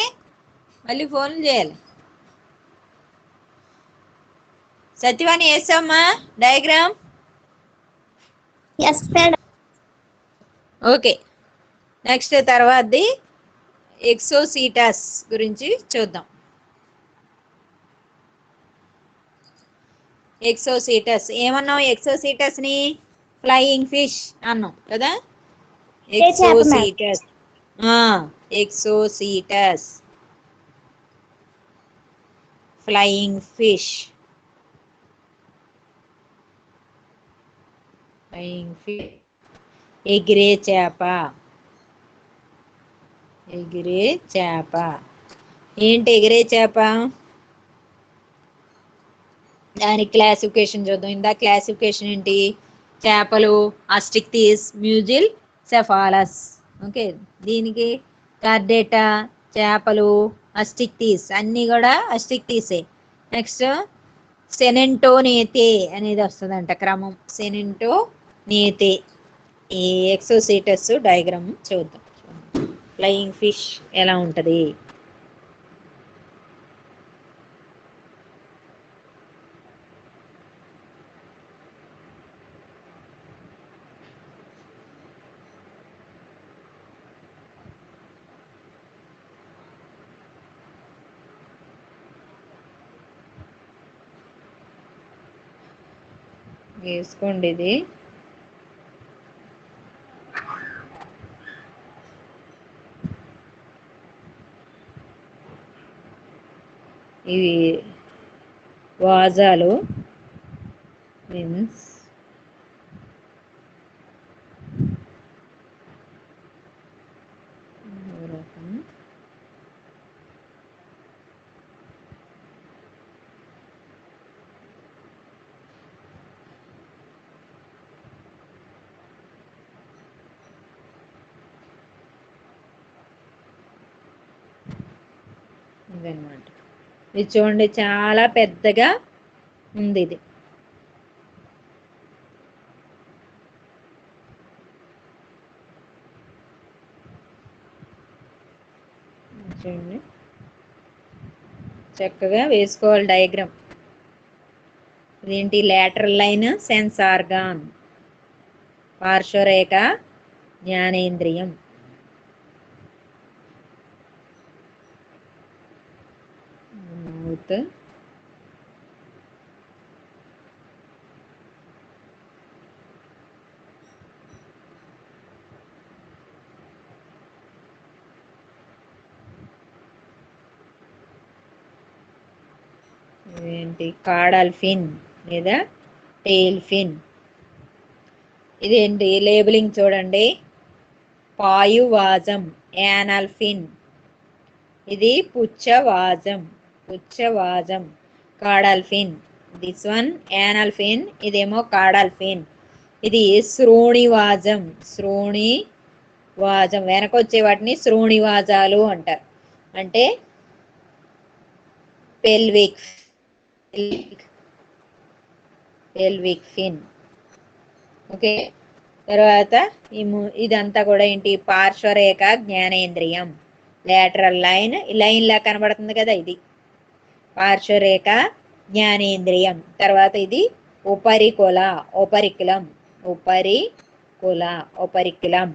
మళ్ళీ ఫోన్లు చేయాలి. సత్యవాణి వేసావమ్మా diagram? Yes madam. Okay, next తర్వాతది ఎక్సోసీటస్ గురించి చూద్దాం. ఎక్సోసీటస్ ఏమన్నాం? ఎక్సోసీటస్ ని ఫ్లయింగ్ ఫిష్ అన్నాం కదా. ఎక్సోసీటస్ ఎక్సోసీటస్ ఫ్లయింగ్ ఫిష్. ఫ్లయింగ్ ఫిష్ ఎగిరే చేప. ఎగిరే చేప ఏంటి? ఎగిరే చేప దాని క్లాసిఫికేషన్ చూద్దాం. ఇందా క్లాసిఫికేషన్ ఏంటి? చేపలు అస్టిక్టీస్, మ్యూజిల్, సెఫాలస్. ఓకే, దీనికి కార్డేటా, చేపలు, అస్టిక్టీస్ అన్నీ కూడా అస్టిక్టీసే. నెక్స్ట్ సెనెంటోనేతే అనేది వస్తుందంట క్రమం. సెనెంటోనేతే. ఈ ఎక్సోసీటస్ డయాగ్రామ్ చూద్దాం. ఫ్లయింగ్ ఫిష్ ఎలా ఉంటుంది? వేసుకోండి ఇది. ఇవి వాజాలు మీన్స్ ఇదన్నమాట. ఇది చూడండి, చాలా పెద్దగా ఉంది ఇది. చూడండి, చక్కగా వేసుకోవాలి డయాగ్రామ్. ఇదేంటి? లేటరల్ లైన్ సెన్స్ ఆర్గాన్, పార్శ్వరేఖ జ్ఞానేంద్రియం. మౌత్, ఏంటి? కాడల్ ఫిన్ లేదా టెయిల్ ఫిన్. ఇదేంటి? లేబులింగ్ చూడండి. పాయువాజం, యానల్ ఫిన్. ఇది పుచ్చవాజం, పుచ్చవాజం. Caudal fin, this one anal fin, ఇదేమో కాడల్ ఫిన్. ఇది శ్రోణివాజం, శ్రోణివాజం. వెనకొచ్చే వాటిని శ్రోణివాజాలు అంటారు. అంటే పెల్విక్ పెల్విక్ ఫిన్. ఓకే, తర్వాత ఇదంతా కూడా ఏంటి? పార్శ్వరేఖ జ్ఞానేంద్రియం, లేటరల్ లైన్. ఈ లైన్ లా కనబడుతుంది కదా, ఇది పార్శ్వరేఖ జ్ఞానేంద్రియం. తర్వాత ఇది ఉపరికుల, ఉపరికులం, ఉపరికుల, ఉపరికులం.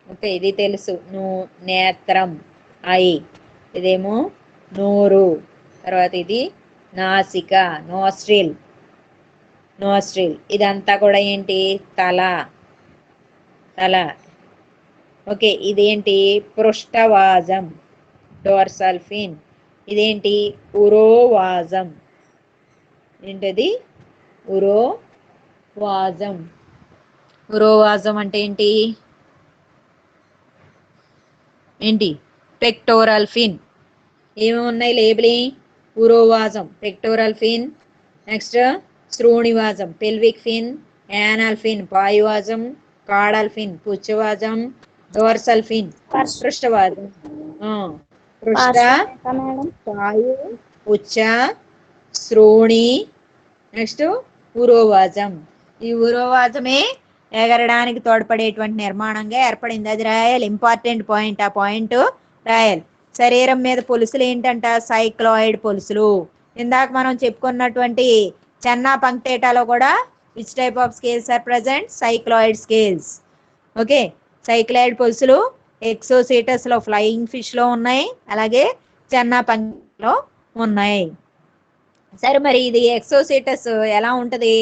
ఓకే, ఇది తెలుసు. నేత్రం, ఐ. ఇదేమో నోరు. తర్వాత ఇది నాసిక, నోస్ట్రిల్, నోస్ట్రిల్. ఇదంతా కూడా ఏంటి? తల, తల. ఓకే, ఇదేంటి? పృష్ఠవాజం, డోర్సల్ ఫిన్. ఇదేంటి? ఉరోవాజం. ఏంటది? ఉరోవాజం. ఉరోవాజం అంటే ఏంటి? ఏంటి? Pectoral fin. ఏమేమి ఉన్నాయి లేబులింగ్? ఉరోవాజం, పెక్టోరల్ ఫిన్. నెక్స్ట్ శ్రోణివాజం, పెల్విక్ ఫిన్. యానల్ ఫిన్, పాయువాజం. కాడల్ ఫిన్, పుచ్చవాజం. డోర్సల్ ఫిన్, పృష్ఠవాజం. పృష్ఠ, మేడం. పాయు, పుచ్చ, శ్రోణి, నెక్స్ట్ ఉరోవాజం. ఈ ఉరోవాజమే ఎగరడానికి తోడ్పడేటువంటి నిర్మాణంగా ఏర్పడింది. అది రాయాలి, ఇంపార్టెంట్ పాయింట్. ఆ పాయింట్ రాయాలి. శరీరం మీద పొలుసులు ఏంటంట? సైక్లాయిడ్ పొలుసులు. ఇందాక మనం చెప్పుకున్నటువంటి చెన్నా పంక్టేటాలో కూడా which type of scales are present? Cycloid scales. Okay, cycloid పొలుసులు ఎక్సోసీటస్ లో, ఫ్లయింగ్ ఫిష్ లో ఉన్నాయి, అలాగే చెన్నా పంక్లో ఉన్నాయి. సరే, మరి ఇది ఎక్సోసీటస్ ఎలా ఉంటది?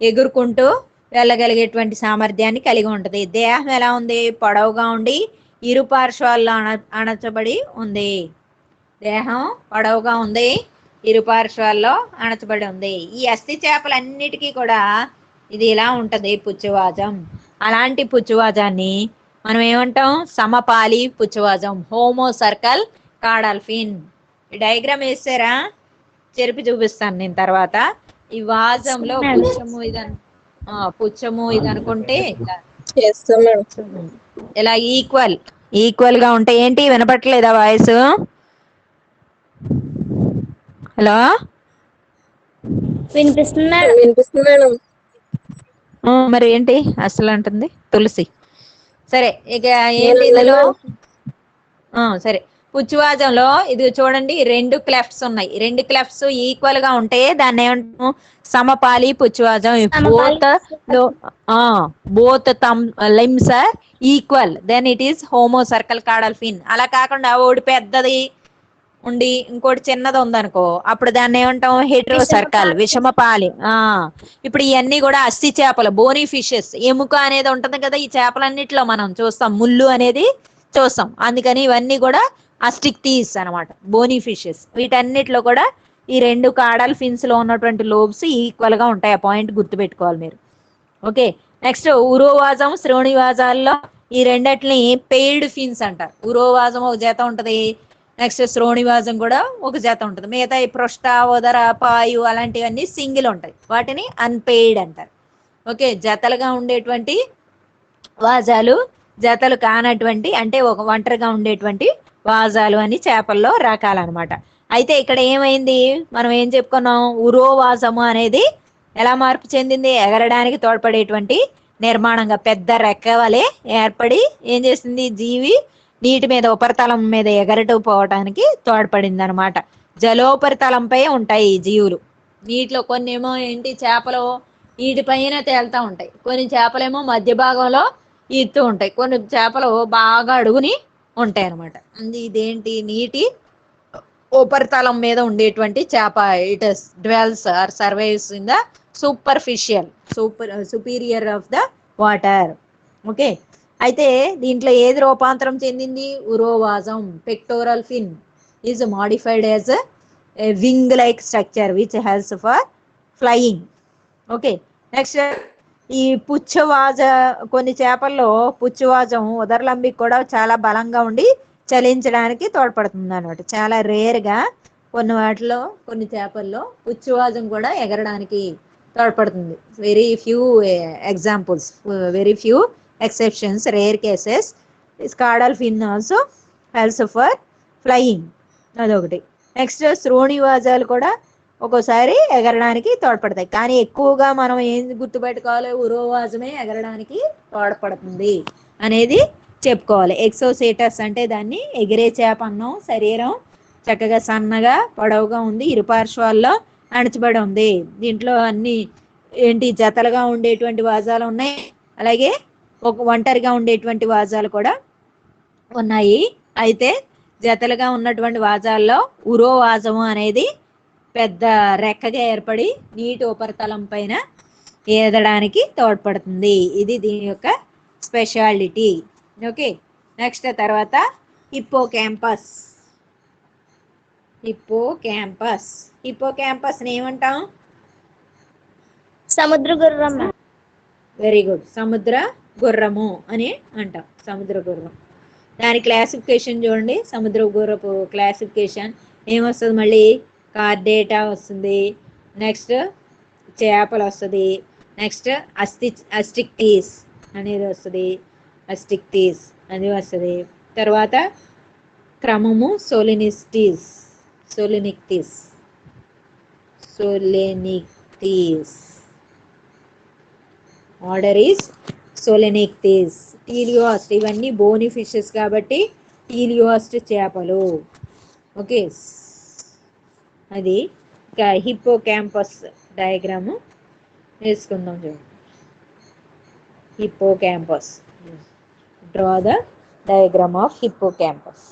ఎగురుకుంటూ వెళ్ళగలిగేటువంటి సామర్థ్యాన్ని కలిగి ఉంటది. దేహం ఎలా ఉంది? పొడవుగా ఉండి ఇరు పార్శ్వాల్లో అణచబడి ఉంది. దేహం పొడవుగా ఉంది, ఇరు పార్శ్వాల్లో అణచబడి ఉంది. ఈ అస్థి చేపలన్నిటికీ కూడా ఇది ఇలా ఉంటది, పుచ్చవాజం. అలాంటి పుచ్చవాజాన్ని మనం ఏమంటాం? సమపాలి పుచ్చవాజం, హోమో సర్కల్ కాడల్ఫిన్. ఈ డయాగ్రామ్ వేసారా? చెరిపి చూపిస్తాను నేను తర్వాత. ఈ వాజంలో పుచ్చము ఇది అనుకుంటే చేస్తాం మేడం. ఇలా ఈక్వల్ గా ఉంటాయి. ఏంటి, వినపట్లేదా వాయిస్? హలో, వినిపిస్తుంది మేడం. వినిపిస్తుంది మేడం. మరి ఏంటి అసలు అంటుంది తులసి? సరే, ఇక ఏంటి నేను ఇందులో? అన్నాను. సరే, పుచ్చువాజంలో ఇది చూడండి, 2 క్లెఫ్ట్స్ ఉన్నాయి. 2 క్లెఫ్ట్స్ ఈక్వల్ గా ఉంటే దాన్ని ఏమంటాము? సమపాలి పుచ్చువాజం. Both limbs are equal, then it is homocercal caudal fin. అలా కాకుండా ఒకటి పెద్దది ఉండి ఇంకోటి చిన్నది ఉందనుకో, అప్పుడు దాన్ని ఏమంటాం? హెట్రో సర్కల్, విషమపాలి. ఇప్పుడు ఇవన్నీ కూడా అస్థి చేపలు, బోనీ ఫిషెస్. ఎముక అనేది ఉంటది కదా ఈ చేపలన్నిటిలో, మనం చూస్తాం ముళ్ళు అనేది చూస్తాం. అందుకని ఇవన్నీ కూడా అస్టిక్టీస్ అనమాట, బోనీ ఫిషెస్. వీటన్నిటిలో కూడా ఈ 2 కాడల్ ఫిన్స్ లో ఉన్నటువంటి లోబ్స్ ఈక్వల్ గా ఉంటాయి. ఆ పాయింట్ గుర్తుపెట్టుకోవాలి మీరు. ఓకే, నెక్స్ట్ ఉరోవాజం, శ్రోణివాజాల్లో ఈ రెండిటిని పెయిడ్ ఫిన్స్ అంటారు. ఉరోవాజం ఒక జత ఉంటది, నెక్స్ట్ శ్రోణివాజం కూడా ఒక జత ఉంటుంది. మిగతా ఈ పృష్ఠ, ఉదర, పాయు అలాంటివన్నీ సింగిల్ ఉంటాయి, వాటిని అన్పెయిడ్ అంటారు. ఓకే, జతలుగా ఉండేటువంటి వాజాలు, జతలు కానటువంటి అంటే ఒక ఒంటరిగా ఉండేటువంటి వాజాలు అని చేపల్లో రకాలన్నమాట. అయితే ఇక్కడ ఏమైంది? మనం ఏం చెప్పుకున్నాం? ఉరోవాజము అనేది ఎలా మార్పు చెందింది? ఎగరడానికి తోడ్పడేటువంటి నిర్మాణంగా పెద్ద రెక్క వలె ఏర్పడి ఏం చేసింది? జీవి నీటి మీద ఉపరితలం మీద ఎగరటు పోవటానికి తోడ్పడింది అనమాట. జలోపరితలంపై ఉంటాయి ఈ జీవులు. నీటిలో కొన్ని ఏమో ఏంటి, చేపలు నీటిపైన తేలుతూ ఉంటాయి, కొన్ని చేపలేమో మధ్య భాగంలో ఈదుతూ ఉంటాయి, కొన్ని చేపలు బాగా అడుగుని ఉంటాయి అనమాట. ఇదేంటి? నీటి ఉపరితలం మీద ఉండేటువంటి చేప. It dwells or survives in the superior of the water. Okay, అయితే దీంట్లో ఏది రూపాంతరం చెందింది? ఉరోవాజం. Pectoral fin is modified as a wing like structure which helps for flying. Okay, next ఈ పుచ్చవాజ, కొన్ని చేపల్లో పుచ్చవాజం ఉదరలంబికి కూడా చాలా బలంగా ఉండి చలించడానికి తోడ్పడుతుంది అనమాట. చాలా రేర్గా కొన్ని వాటిలో, కొన్ని చేపల్లో పుచ్చవాజం కూడా ఎగరడానికి తోడ్పడుతుంది. Very few examples, very few exceptions, rare cases. Caudal fin also helps for flying, అదొకటి. నెక్స్ట్ శ్రోణివాజాలు కూడా ఒక్కోసారి ఎగరడానికి తోడ్పడతాయి, కానీ ఎక్కువగా మనం ఏం గుర్తుపెట్టుకోవాలి? ఉరోవాజమే ఎగరడానికి తోడ్పడుతుంది అనేది చెప్పుకోవాలి. ఎక్సోసేటస్ అంటే దాన్ని ఎగిరే చేప అన్నాం. శరీరం చక్కగా సన్నగా పొడవుగా ఉంది, ఇరు పార్శ్వాల్లో అణచబడి ఉంది. దీంట్లో అన్ని ఏంటి, జతలుగా ఉండేటువంటి వాజాలు ఉన్నాయి, అలాగే ఒక ఒంటరిగా ఉండేటువంటి వాజాలు కూడా ఉన్నాయి. అయితే జతలుగా ఉన్నటువంటి వాజాల్లో ఉరోవాజము అనేది పెద్ద రెక్కగా ఏర్పడి నీటి ఉపరితలం పైన ఈదడానికి తోడ్పడుతుంది. ఇది దీని యొక్క స్పెషాలిటీ. ఓకే, నెక్స్ట్ తర్వాత hippo campus. Hippo campus. Hippo campus ఏమంటాం? సముద్ర గుర్రం మేడం. వెరీ గుడ్, సముద్ర గుర్రము అని అంటాం. సముద్ర గుర్రం. దాని క్లాసిఫికేషన్ చూడండి. సముద్ర గుర్రపు క్లాసిఫికేషన్ ఏమొస్తుంది? మళ్ళీ కార్డేటా వస్తుంది, నెక్స్ట్ చేపలు వస్తుంది, నెక్స్ట్ అస్టిక్టీస్ అనేది వస్తుంది, అస్టిక్టీస్ అది వస్తుంది. తర్వాత క్రమము సోలినిక్టీస్. Order is సోలెనిక్టీస్. టీలియోస్ట్ ఇవన్నీ బోని ఫిషెస్ కాబట్టి టీలియోస్ట్ చేపలు. ఓకే, అది ఇంకా హిప్పో క్యాంపస్ డయాగ్రాము వేసుకుందాం. చూడండి, hippo campus. Draw the diagram of hippo campus.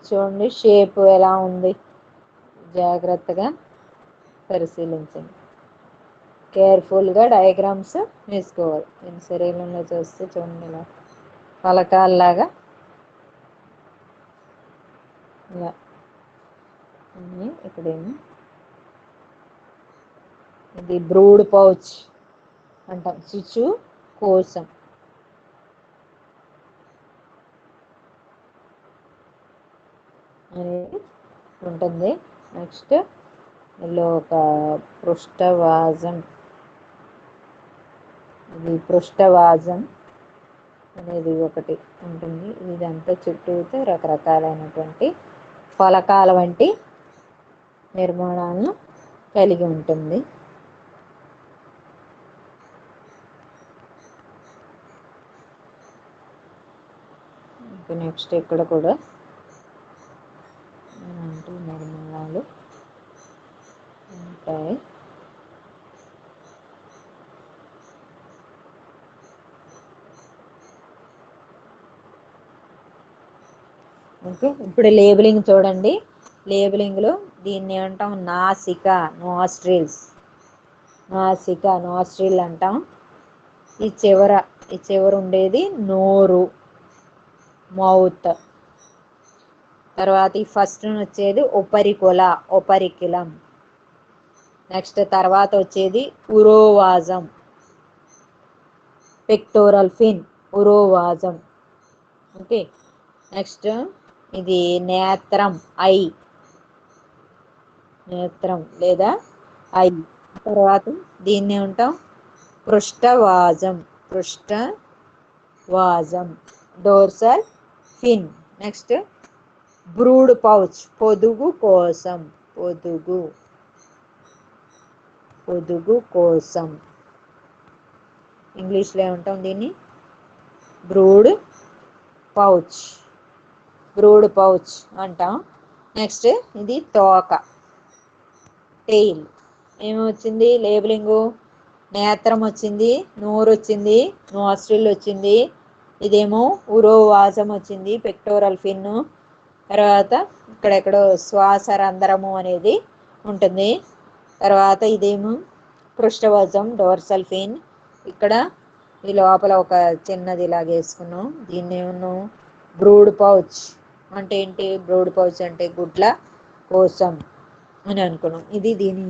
చూడండి షేప్ ఎలా ఉంది, జాగ్రత్తగా పరిశీలించండి. కేర్ఫుల్గా డయాగ్రామ్స్ వేసుకోవాలి. నేను శరీరంలో చూస్తే చూడండి ఇలా పలకాల్లాగా ఇలా ఇక్కడేమో ఇది బ్రూడ్ పౌచ్ అంటాం, చిచ్చు కోసం. అనేది ఉంటుంది. నెక్స్ట్ ఇందులో ఒక పృష్ఠవాజం, ఇది పృష్ఠవాజం అనేది ఒకటి ఉంటుంది. ఇదంతా చుట్టూతో రకరకాలైనటువంటి ఫలకాల వంటి నిర్మాణాలను కలిగి ఉంటుంది. నెక్స్ట్ ఇక్కడ కూడా నిర్మాణాలు ఉంటాయి. ఓకే, ఇప్పుడు లేబులింగ్ చూడండి. లేబులింగ్లో దీన్ని ఏమంటాం? నాసిక, నాస్ట్రిల్ అంటాం. ఈ చివర ఉండేది నోరు, మౌత్. తర్వాత ఈ ఫస్ట్ వచ్చేది ఒపరికిలం. నెక్స్ట్ తర్వాత వచ్చేది ఉరోవాజం, పెక్టోరల్ ఫిన్, ఉరోవాజం. ఓకే, నెక్స్ట్ ఇది నేత్రం, నేత్రం లేదా ఐ. తర్వాత దీన్ని ఉంటాం పృష్ఠవాజం, dorsal fin. Next brood pouch, పొదుగు కోసం. ఇంగ్లీష్లో ఏమంటాం దీన్ని? బ్రూడ్ పౌచ్ అంటాం. నెక్స్ట్ ఇది తోక, టెయిల్. ఏమొచ్చింది లేబులింగు? నేత్రం వచ్చింది, నోరు వచ్చింది, నాస్ట్రిల్ వచ్చింది, ఇదేమో ఉరోవాజం వచ్చింది, పెక్టోరల్ ఫిన్. తర్వాత ఇక్కడెక్కడో శ్వాస రంధ్రము అనేది ఉంటుంది. తర్వాత ఇదేమో పృష్ఠవజం, డోర్సల్ ఫిన్. ఇక్కడ ఈ లోపల ఒక చిన్నది ఇలాగ వేసుకున్నాం. దీన్ని ఏమన్నాం? బ్రూడ్ పౌచ్ అంటే ఏంటి? బ్రూడ్ పౌచ్ అంటే గుడ్ల కోసం అని అనుకున్నాం. ఇది దీని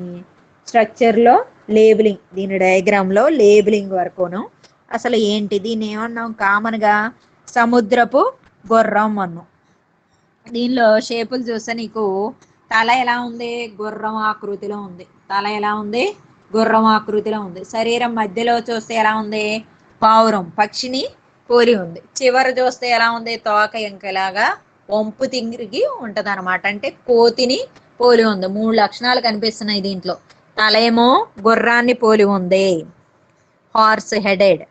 స్ట్రక్చర్లో లేబులింగ్, దీని డయాగ్రామ్లో లేబులింగ్ వరకును. అసలు ఏంటి దీన్ని ఏమన్నాం? కామన్గా సముద్రపు గుర్రం అన్నాం. దీనిలో షేపులు చూస్తే నీకు తల ఎలా ఉంది? గుర్రం ఆకృతిలో ఉంది. తల ఎలా ఉంది? గుర్రం ఆకృతిలో ఉంది. శరీరం మధ్యలో చూస్తే ఎలా ఉంది? పావురం పక్షిని పోలి ఉంది. చివర చూస్తే ఎలా ఉంది? తోక ఇంకలాగా వంపు తిరిగి ఉంటది అనమాట. అంటే కోతిని పోలి ఉంది. 3 లక్షణాలు కనిపిస్తున్నాయి దీంట్లో. తలేమో గుర్రాన్ని పోలి ఉంది, horse headed.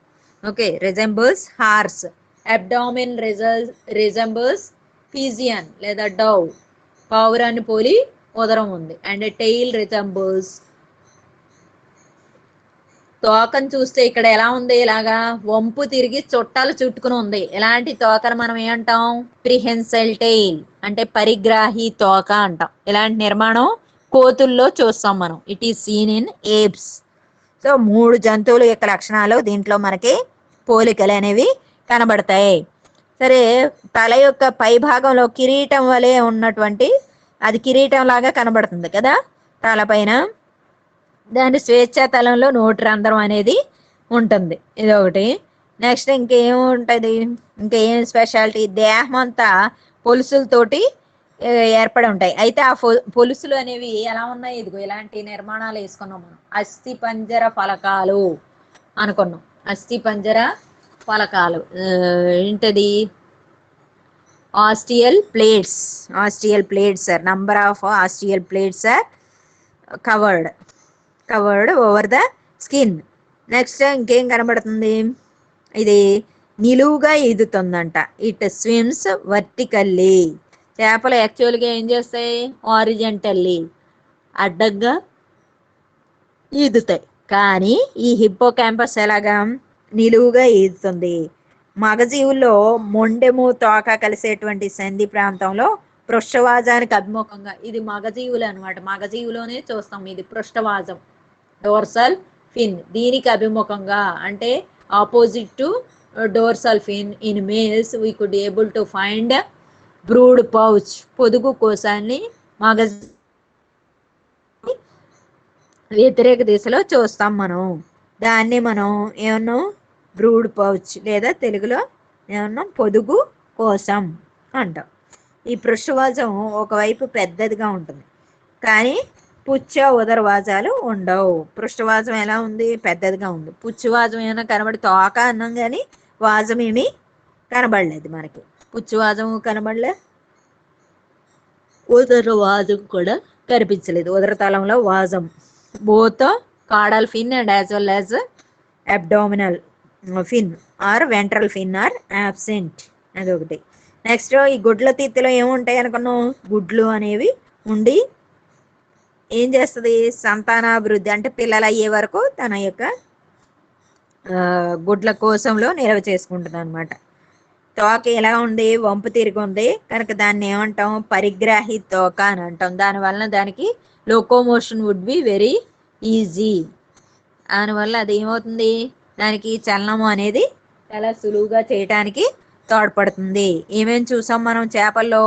Okay, resembles horse. Abdomen resembles pigeon లేదా డవ్, పావురాన్ని పోలి ఉదరం ఉంది. అండ్ టెయిల్ రిజెంబుల్స్, తోకను చూస్తే ఇక్కడ ఎలా ఉంది? ఇలాగా వంపు తిరిగి చుట్టాలు చుట్టుకుని ఉంది. ఇలాంటి తోకను మనం ఏమంటాం? ప్రిహెన్సల్ టెయిల్ అంటే పరిగ్రాహి తోక అంటాం. ఇలాంటి నిర్మాణం కోతుల్లో చూస్తాం మనం. It is seen in apes. So 3 జంతువుల యొక్క లక్షణాలు దీంట్లో మనకి పోలికలు అనేవి కనబడతాయి. సరే, తల యొక్క పై భాగంలో కిరీటం వలె ఉన్నటువంటి, అది కిరీటం లాగా కనబడుతుంది కదా తలపైన. దాని స్వేచ్ఛా తలంలో నోటి రంధ్రం అనేది ఉంటుంది. ఇది ఒకటి. నెక్స్ట్ ఇంకేముంటుంది? ఇంకేం స్పెషాలిటీ? దేహం అంతా పొలుసులతోటి ఏర్పడి ఉంటాయి. అయితే ఆ పొలుసులు అనేవి ఎలా ఉన్నాయి? ఇదిగో ఇలాంటి నిర్మాణాలు వేసుకున్నాం మనం. అస్థి పంజర ఫలకాలు అనుకున్నాం. అస్థి పంజర ఫలకాలు ఏంటది? Osteal plates. Osteal plates are number of osteal plates are covered over the skin. Next ఇంకేం కనబడుతుంది? ఇది నిలువుగా ఈదుతుందంట. It swims vertically. చేపలు యాక్చువల్గా ఏం చేస్తాయి? హారిజంటల్లీ, అడ్డంగా ఈదుతాయి. కానీ ఈ హిప్పో క్యాంపస్ ఎలాగా? నిలువుగా ఈదుతుంది. మగజీవుల్లో మొండెము తోక కలిసేటువంటి సంధి ప్రాంతంలో పృష్ఠవాజానికి అభిముఖంగా, ఇది మగజీవులు అనమాట. మగజీవులోనే చూస్తాం ఇది పృష్ఠవాజం, డోర్సల్ ఫిన్. దీనికి అభిముఖంగా అంటే opposite to dorsal fin. In males we could able to find brood pouch. పొదుగు కోశాన్ని వ్యతిరేక దిశలో చూస్తాం మనం. దాన్ని మనం ఏమన్నాం? బ్రూడ్ పౌచ్, లేదా తెలుగులో ఏమన్నాం? పొదుగు కోశం అంటాం. ఈ పృష్ఠవాజం ఒకవైపు పెద్దదిగా ఉంటుంది, కానీ పుచ్చ ఉదరవాజాలు ఉండవు. పృష్ఠవాజం ఎలా ఉంది? పెద్దదిగా ఉంది. పుచ్చువాజం ఏమైనా కనబడి తోక అన్నాం, కానీ వాజం ఏమీ కనబడలేదు మనకి. పుచ్చువాజం కనబడలే, ఉదరవాజం కూడా కనిపించలేదు. ఉదరతలంలో వాజం. Both caudal fin and as well as abdominal fin or ventral fin are absent. అదొకటి. నెక్స్ట్ ఈ గుడ్ల తీత్తిలో ఏముంటాయి అనుకున్నాం? గుడ్లు అనేవి ఉండి ఏం చేస్తుంది? సంతానాభివృద్ధి అంటే పిల్లలు అయ్యే వరకు తన యొక్క గుడ్ల కోసంలో నిల్వ చేసుకుంటుంది అనమాట. తోక ఎలా ఉంది? వంపు తిరిగి ఉంది కనుక దాన్ని ఏమంటాం? పరిగ్రాహి తోక అని అంటాం. దానివల్ల దానికి locomotion would be very easy. దానివల్ల అది ఏమవుతుంది? దానికి చలనము అనేది చాలా సులువుగా చేయటానికి తోడ్పడుతుంది. ఏమేమి చూసాం మనం చేపల్లో?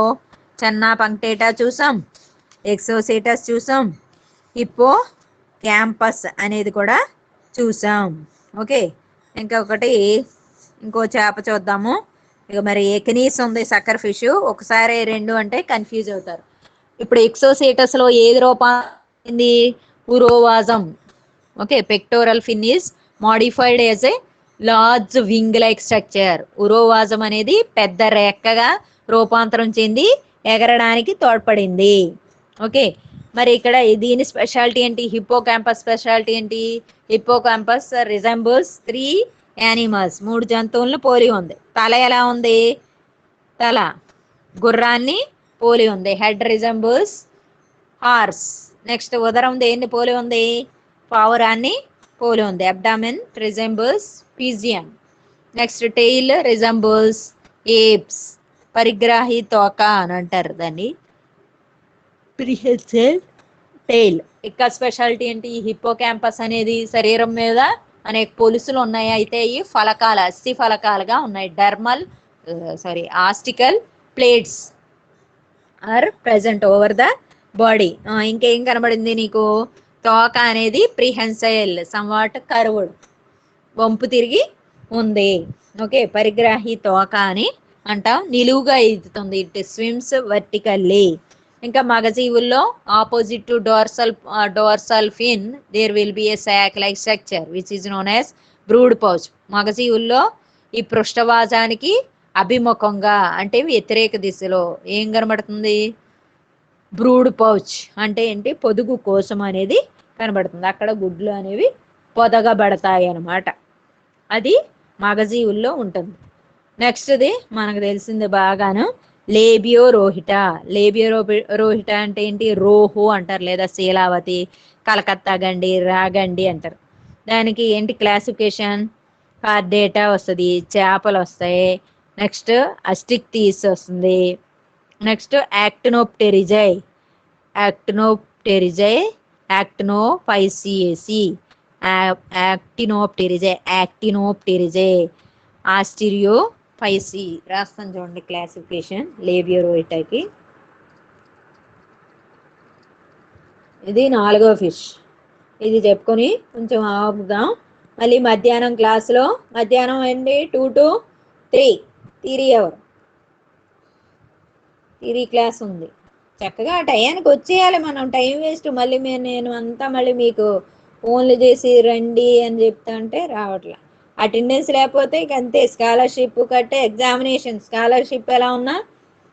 చెన్నా పంక్టేటా చూసాం, ఎక్సోసేటస్ చూసాం, హిప్పో క్యాంపస్ అనేది కూడా చూసాం. ఓకే, ఇంకో చేప చూద్దాము. ఇక మరి ఎకనీస్ ఉంది, సక్కర్ ఫిష్. ఒకసారి 2 అంటే కన్ఫ్యూజ్ అవుతారు. ఇప్పుడు ఎక్సోసేటస్ లో ఏది రూపొందింది? ఉరోవాజం. Okay, pectoral fin is modified as a large wing like structure. ఉరోవాజం అనేది పెద్ద రెక్కగా రూపాంతరం చెంది ఎగరడానికి తోడ్పడింది. ఓకే, మరి ఇక్కడ దీని స్పెషాలిటీ ఏంటి? హిప్పో క్యాంపస్ స్పెషాలిటీ ఏంటి? Hippo campus resembles 3 animals. 3 జంతువులను పోలి ఉంది. తల ఎలా ఉంది? తల గుర్రాన్ని పోలి ఉంది. Head resembles horse. నెక్స్ట్ ఉదరం దేన్ని పోలి ఉంది? పావురాన్ని పోలి ఉంది. Abdomen resembles pigeon. Next tail resembles apes. పరిగ్రాహి తోక అని అంటారు దాన్ని, ప్రిహెన్సల్ టెయిల్. ఇక్కడ స్పెషాలిటీ ఏంటి? హిప్పో క్యాంపస్ అనేది శరీరం మీద అనేక పొలుసులు ఉన్నాయి. అయితే ఈ ఫలకాలు అస్థి ఫలకాలుగా ఉన్నాయి. Osteal plates are present over the body. ఇంకేం కనబడింది నీకు? తోక అనేది ప్రిహెన్సైల్, సమ్వాట్ కర్వ్డ్, వంపు తిరిగి ఉంది. ఓకే, పరిగ్రాహి తోక అని అంటాం. నిలువుగా ఈదుతుంది. It swims vertically. ఇంకా మగజీవుల్లో opposite to dorsal fin there will be a sac like structure which is known as brood pouch. మగజీవుల్లో ఈ పృష్ఠభాగానికి అభిముఖంగా అంటే వ్యతిరేక దిశలో ఏం కనబడుతుంది? బ్రూడ్ పౌచ్ అంటే ఏంటి? పొదుగు కోశం అనేది కనబడుతుంది. అక్కడ గుడ్లు అనేవి పొదగబడతాయి అన్నమాట. అది మగజీవుల్లో ఉంటుంది. నెక్స్ట్ది మనకు తెలిసింది బాగాను లేబియో రోహిట. రోహిట అంటే ఏంటి? రోహు అంటారు, లేదా శీలావతి, కలకత్తా గండి, రాగండి అంటారు. దానికి ఏంటి క్లాసిఫికేషన్? కార్డేటా వస్తుంది, చేపలు వస్తాయి, నెక్స్ట్ అస్టిక్టీస్ వస్తుంది, నెక్స్ట్ యాక్టినోప్టెరిజై, యాక్టినోపైసియేసి, యాక్టినోప్టెరిజై, ఆస్టిరియోపైసి. రాస్తాను చూడండి క్లాసిఫికేషన్ లేబియో రోహిటకి. ఇది 4వ ఫిష్. ఇది చెప్పుకొని కొంచెం ఆపుదాం. మళ్ళీ మధ్యాహ్నం క్లాసులో మధ్యాహ్నం అండి 2 to 3 theory hour, theory class ఉంది. చక్కగా టయానికి వచ్చేయాలి. మనం టైం వేస్ట్ మళ్ళీ నేను అంతా మళ్ళీ మీకు ఫోన్లు చేసి రండి అని చెప్తా అంటే రావట్లే. అటెండెన్స్ లేకపోతే ఇక అంతే, స్కాలర్షిప్ కట్టే ఎగ్జామినేషన్. స్కాలర్షిప్ ఎలా ఉన్నా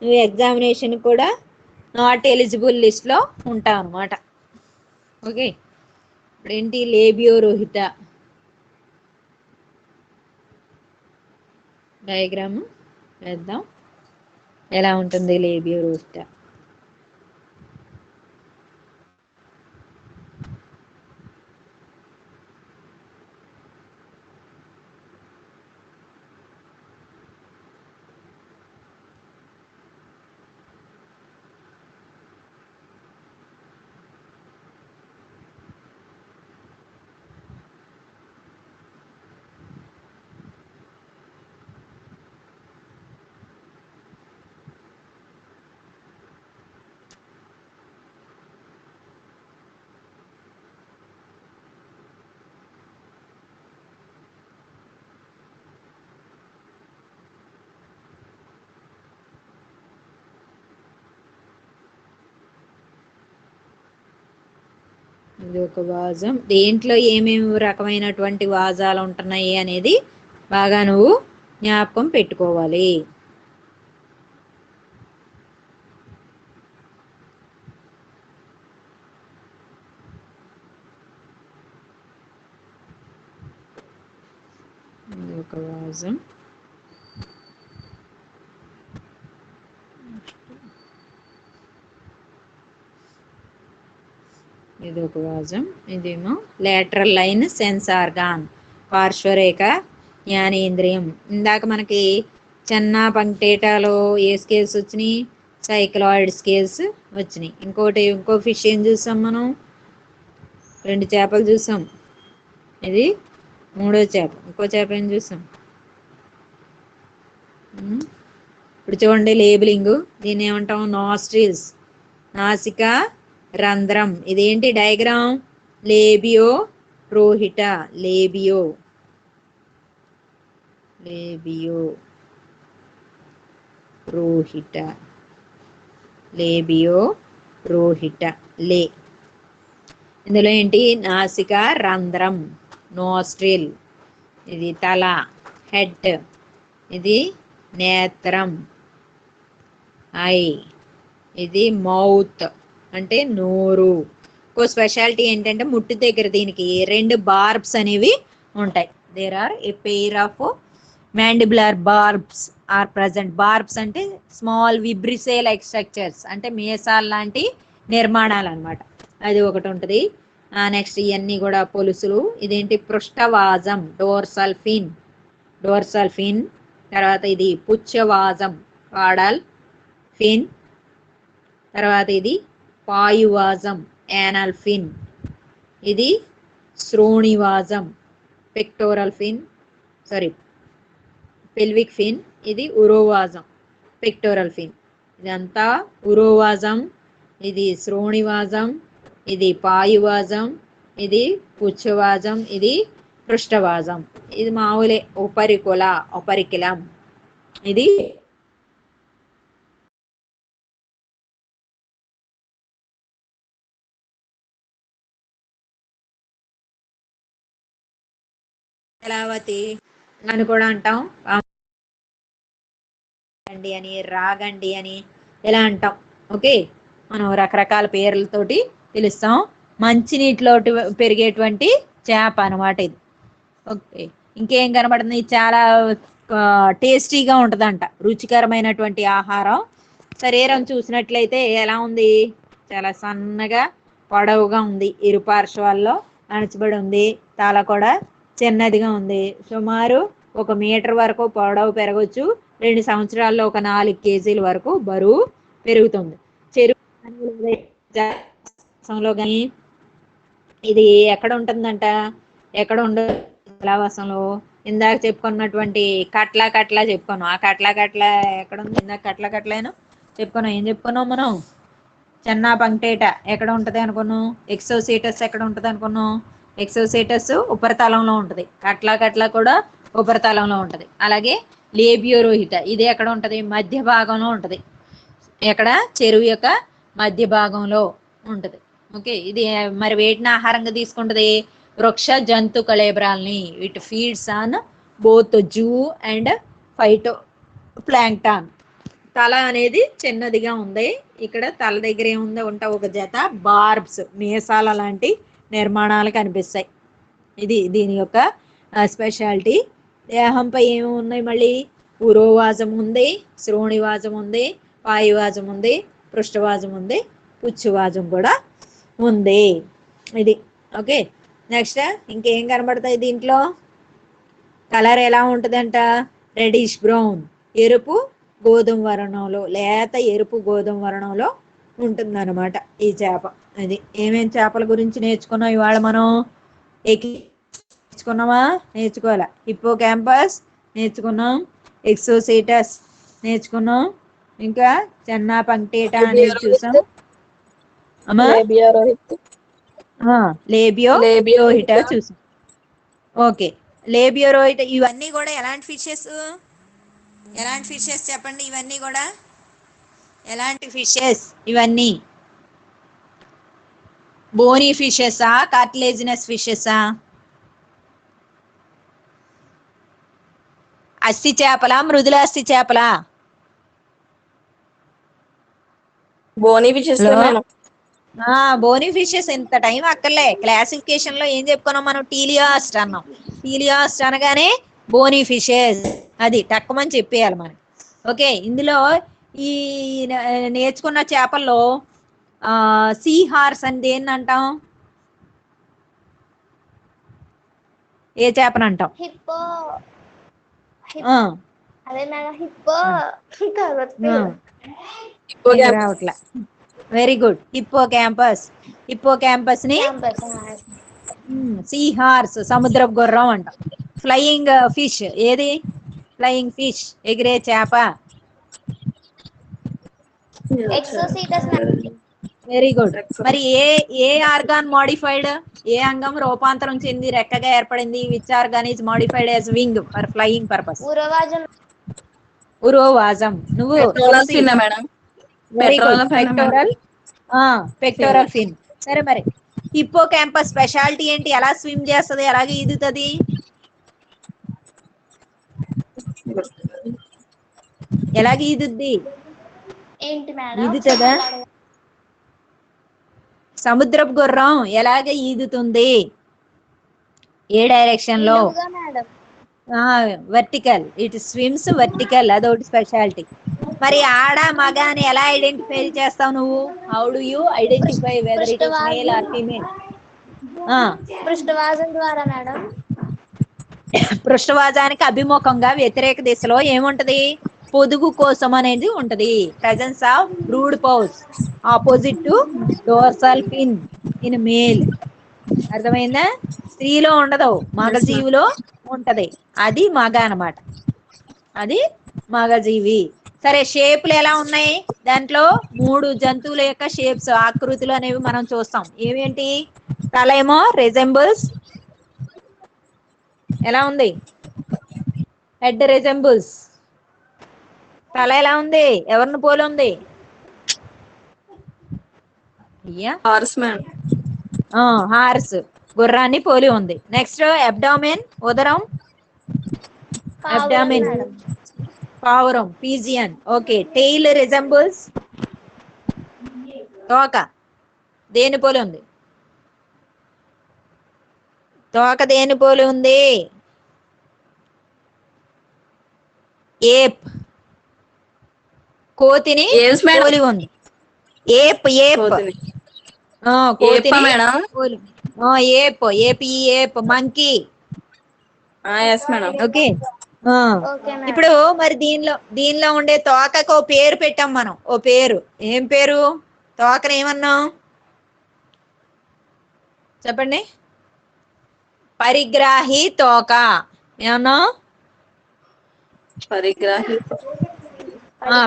నువ్వు ఎగ్జామినేషన్ కూడా నాట్ ఎలిజిబుల్ లిస్ట్లో ఉంటావు అనమాట. ఓకే, ఇప్పుడు ఏంటి? లేబియో రోహిత డయాగ్రామ్ వేద్దాం. ఎలా ఉంటుంది లేబియో రోహిత? ఇది ఒక వాజం. దేంట్లో ఏమేమి రకమైనటువంటి వాజాలు ఉంటున్నాయి అనేది బాగా నువ్వు జ్ఞాపకం పెట్టుకోవాలి. ఇది ఒక వాజం. ఇది ఒక వాజం. ఇదేమో లేటరల్ లైన్ సెన్స్ ఆర్గాన్, పార్శ్వరేఖ జ్ఞానేంద్రియం. ఇందాక మనకి చెన్నా పంక్టేటాలో ఏ స్కేల్స్ వచ్చినాయి? సైక్లాయిడ్ స్కేల్స్ వచ్చినాయి. ఇంకో ఫిష్ ఏం చూసాం మనం? 2 చేపలు చూసాం. ఇది 3వ చేప. ఇంకో చేప ఏం చూసాం? ఇప్పుడు చూడండి లేబులింగ్. దీన్ని ఏమంటాం? నాస్ట్రిల్స్, నాసిక రంధ్రం. ఇదేంటి డయాగ్రామ్? లేబియో రోహిట. లేబియో రోహిట, లేబియో రోహిట, లే. ఇందులో ఏంటి? నాసిక రంధ్రం, నోస్ట్రిల్. ఇది తల, హెడ్. ఇది నేత్రం, ఐ. ఇది మౌత్ అంటే నోరు. ఇంకో స్పెషాలిటీ ఏంటంటే ముట్టు దగ్గర దీనికి 2 బార్బ్స్ అనేవి ఉంటాయి. There are a pair of mandibular barbs are present. Barbs అంటే స్మాల్ విబ్రిసే లైక్ స్ట్రక్చర్స్, అంటే మీసాల్ లాంటి నిర్మాణాలు అనమాట. అది ఒకటి ఉంటుంది. నెక్స్ట్ ఇవన్నీ కూడా పొలుసులు. ఇదేంటి? పృష్ఠవాజం, డోర్సల్ ఫిన్. తర్వాత ఇది పుచ్చవాజం, కాడల్ ఫిన్. తర్వాత ఇది పాయువాజం, యానల్ ఫిన్. ఇది శ్రోణివాజం, పెల్విక్ ఫిన్. ఇది ఉరోవాజం, పెక్టోరల్ ఫిన్. ఇదంతా ఉరోవాజం, ఇది శ్రోణివాజం, ఇది పాయువాజం, ఇది పుచ్చవాజం, ఇది పృష్ఠవాజం. ఇది మామూలే, ఒపరికిలం. ఇది కళావతి అని కూడా అంటాం, గండి అని, రాగండి అని ఇలా అంటాం. ఓకే, మనం రకరకాల పేర్లతోటి పిలుస్తాం. మంచినీటిలో పెరిగేటువంటి చేప అనమాట ఇది. ఓకే, ఇంకేం కనబడుతుంది? చాలా టేస్టీగా ఉంటదంట, రుచికరమైనటువంటి ఆహారం. శరీరం చూసినట్లయితే ఎలా ఉంది? చాలా సన్నగా పొడవుగా ఉంది, ఇరు పార్శ్వాల్లో అణచబడి ఉంది. తల కూడా చిన్నదిగా ఉంది. సుమారు 1 మీటర్ వరకు పొడవు పెరగచ్చు. 2 సంవత్సరాల్లో ఒక 4 కేజీల వరకు బరువు పెరుగుతుంది. చెరువులో కానీ ఇది ఎక్కడ ఉంటుందంట? ఎక్కడ ఉండదు జలావాసంలో. ఇందాక చెప్పుకున్నటువంటి కట్ల చెప్పుకున్నాం. ఆ కట్ల ఎక్కడ ఉంది? ఇందాక కట్లేను చెప్పుకున్నాం. ఏం చెప్పుకున్నాం మనం? చెన్నా పంక్టేట ఎక్కడ ఉంటది అనుకున్నాం? ఎక్సోసీటస్ ఎక్కడ ఉంటది అనుకున్నాం? ఎక్సోసీటస్ ఉపరితలంలో ఉంటది. కట్ల కూడా ఉపరితలంలో ఉంటది. అలాగే లేబియోరోహిత ఇది ఎక్కడ ఉంటది? మధ్య భాగంలో ఉంటది. ఎక్కడ? చెరువు యొక్క మధ్య భాగంలో ఉంటది. ఓకే, ఇది మరి వేటిని ఆహారంగా తీసుకుంటది? వృక్ష జంతు కళేబరాల్ని. It feeds on both zoo and phytoplankton. తల అనేది చిన్నదిగా ఉంది. ఇక్కడ తల దగ్గర ఏముందో ఉంట ఒక జత బార్బ్స్, మీసాల లాంటి నిర్మాణాలు కనిపిస్తాయి. ఇది దీని యొక్క స్పెషాలిటీ. దేహంపై ఏమి ఉన్నాయి? మళ్ళీ ఉరోవాజం ఉంది, శ్రోణివాజం ఉంది, వాయువాజం ఉంది, పృష్ఠవాజం ఉంది, పుచ్చువాజం కూడా ఉంది. ఇది ఓకే. నెక్స్ట్ ఇంకేం కనబడతాయి దీంట్లో? కలర్ ఎలా ఉంటుందంట? రెడిష్ బ్రౌన్, ఎరుపు గోధుమ వర్ణంలో, లేత ఎరుపు గోధుమ వర్ణంలో ఉంటుందన్నమాట ఈ చేప. అది ఏమేం చేపల గురించి నేర్చుకున్నాం ఇవాళ మనం? నేర్చుకున్నామా? నేర్చుకోవాలా. హిప్పో క్యాంపస్ నేర్చుకున్నాం, ఎక్సోసీటస్ నేర్చుకున్నాం, ఇంకా చెన్నా పంక్టేటా అనేది చూసాం. అమ్మా లేబియోరోహిట చూసాం. ఓకే, లేబియోరోహిట ఇవన్నీ కూడా ఎలాంటి ఫిషెస్? ఎలాంటి ఫిషెస్ చెప్పండి? ఇవన్నీ కూడా ఎలాంటి ఫిషెస్? ఇవన్నీ బోనీ ఫిషెసా, కార్టిలేజినస్ ఫిషెసా? అస్థి చేపలా, మృదుల అస్థి చేపలా? Bony fishes madam. Bony fishes. ఇంత టైం అక్కర్లే. క్లాసిఫికేషన్ లో ఏం చెప్పుకున్నాం మనం? టీలియాస్ట్ అన్నాం. టీలియాస్ట్ అనగానే బోనీ ఫిషెస్, అది టక్కుమని చెప్పేయాలి మనం. ఓకే, ఇందులో ఈ నేర్చుకున్న చేపల్లో సీ హార్స్ అని దేన్ని అంటాం? ఏ చేపను అంటాం? హిప్పో. అదే మేడం, హిప్పో. రావట్లా. Very good, hippo campus. Hippo campus ని సీ హార్స్, సముద్రపు గుర్రం అంటాం. ఫ్లయింగ్ ఫిష్ ఏది? ఫ్లయింగ్ ఫిష్, ఎగిరే చేప. Very good. మరి ఏ ఆర్గాన్ మోడిఫైడ్? ఏ అంగం రూపాంతరం చెంది రెక్కగా ఏర్పడింది? Which organ is modified as wing for flying purpose? ఉరోవాజం. నువ్వు madam. Very good, pectoral fin. సరే, మరి హిప్పో క్యాంపస్ స్పెషాలిటీ ఏంటి? ఎలా స్విమ్ చేస్తుంది, అలాగే ఈదుతుంది? ఎలాగ ఈదుద్ది? ఏంటి మేడం? ఈదుతుందా? సముద్రపు గుర్రం ఎలాగ ఈదుతుంది? ఏ డైరెక్షన్ లో? వర్టికల్. ఇట్ స్విమ్స్ వర్టికల్, అదొకటి స్పెషాలిటీ. మరి ఆడ మగ అని ఎలా ఐడెంటిఫై చేస్తావు నువ్వు? How do you identify whether it is male or female? పృష్ఠవాజం ద్వారా మేడం. పృష్ఠవాజానికి అభిముఖంగా వ్యతిరేక దిశలో ఏముంటది? పొదుగు కోసం అనేది ఉంటది. Presence of brood pouch opposite to dorsal fin in male. అర్థమైందా? స్త్రీలో ఉండదు, మగజీవిలో ఉంటది. అది మగ అన్నమాట, అది మగజీవి. సరే, షేపులు ఎలా ఉన్నాయి దాంట్లో? 3 జంతువుల యొక్క షేప్స్, ఆకృతులు అనేవి మనం చూస్తాం. ఏమేంటి? తల ఏమో రిజెంబుల్స్, ఎలా ఉంది? Head resembles. తల ఎలా ఉంది? ఎవరిని పోలి ఉంది? Horse madam. హార్స్. గుర్రాన్ని పోలి ఉంది. నెక్స్ట్ అబ్డామెన్, ఉదరం. పావురం అబ్డామెన్, మేడం. పావురం, పీజియన్. ఓకే. టెయిల్ రిజెంబుల్స్, తోక దేని పోలి ఉంది? తోక దేని పోలి ఉంది? ఏప్, కోతిని Yes, madam. పోలి ఉంది. ఏప్ ఏప్ కోతిని. కోతిని మేడం. పోలి. ఏప్ ఏప్ ఈ ape monkey. Yes madam. Okay. Okay madam. ఇప్పుడు మరి దీనిలో ఉండే తోకకు ఓ పేరు పెట్టాం మనం. ఓ పేరు. ఏం పేరు? తోకని ఏమన్నాం చెప్పండి? పరిగ్రాహి తోక. ఏమన్నాం? పరిగ్రాహి.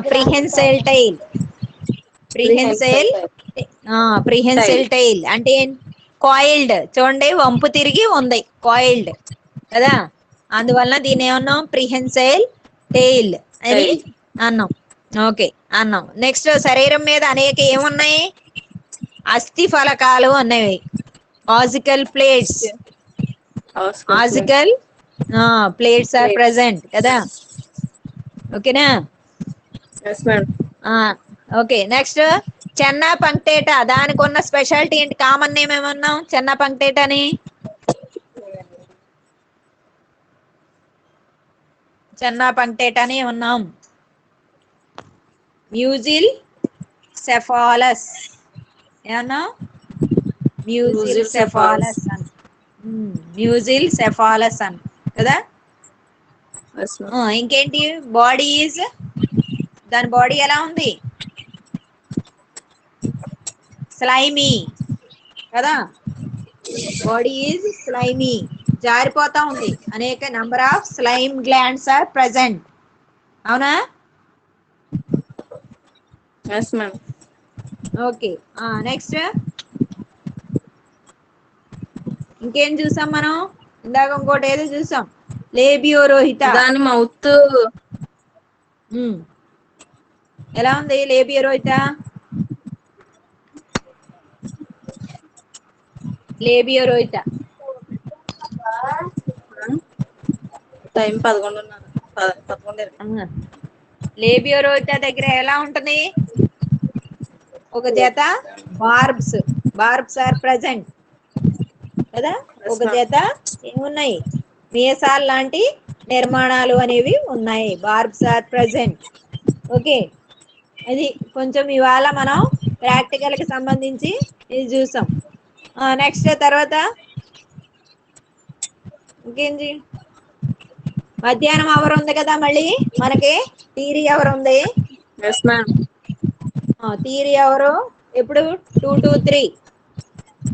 Prehensile tail. Prehensile prehensile tail అంటే కాయిల్డ్. చూడండి, వంపు తిరిగి ఉంది, కాయిల్డ్ కదా. అందువలన దీన్ని ఏమన్నాం? ప్రిహెన్సైల్ టైల్ అని Tail. అన్నాం. ఓకే, అన్నాం. నెక్స్ట్, శరీరం మీద అనేక ఏమున్నాయి? అస్థి ఫలకాలు ఉన్నాయి. Ossicle plates. Ossicle plates are present కదా. ఓకేనా? Yes madam. Okay. Next, Channa punctata. దానికి ఉన్న స్పెషాలిటీ ఏంటి? కామన్ నేమ్ ఏమన్నాం చెన్నా పంక్టేట అని? చెన్నా పంక్టేట అని ఏమన్నాం? మ్యూజిల్ సెఫాలస్. ఏమన్నా? మ్యూజిల్ సెఫాలస్ అని. మ్యూజిల్ సెఫాలస్ అని కదా. Yes madam. ఇంకేంటి? బాడీ ఈజ్, దాని బాడీ ఎలా ఉంది? స్లైమీ కదా. బాడీ ఈజ్ స్లైమీ, జారిపోతా ఉంది. అనేక number of slime glands are present. అవునా? Yes madam. ఓకే. నెక్స్ట్ ఇంకేం చూసాం మనం? ఇందాక ఇంకోటి ఏదో చూసాం, లేబియోరోహిత. దాని మౌత్. ఎలా ఉంది లేబియోరోహిత? లేబియోరోహిత టైం 11:30. లేబియోరోహిత దగ్గర ఎలా ఉంటుంది? ఒక జత బార్బ్స్ ఆర్ ప్రెసెంట్ కదా. ఎస్ ఒక మ్యామ్. జత ఏమున్నాయి? మీసాల్ లాంటి నిర్మాణాలు అనేవి ఉన్నాయి. Barbs are present. ఓకే. అది కొంచెం ఇవాళ మనం ప్రాక్టికల్ కి సంబంధించి ఇది చూసాం. నెక్స్ట్ తర్వాత ఇంకేంటి? మధ్యాహ్నం అవర్ ఉంది కదా. మళ్ళీ మనకి థియరీ అవర్ ఉంది. Yes ma'am. థియరీ అవరు ఎప్పుడు? 2 to 3.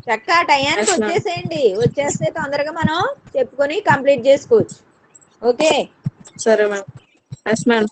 చక్కగా టయానికి ఎస్ మ్యామ్. వచ్చేసేయండి. వచ్చేస్తే తొందరగా మనం చెప్పుకొని కంప్లీట్ చేసుకోవచ్చు. ఓకే. సరే మ్యామ్. Yes ma'am.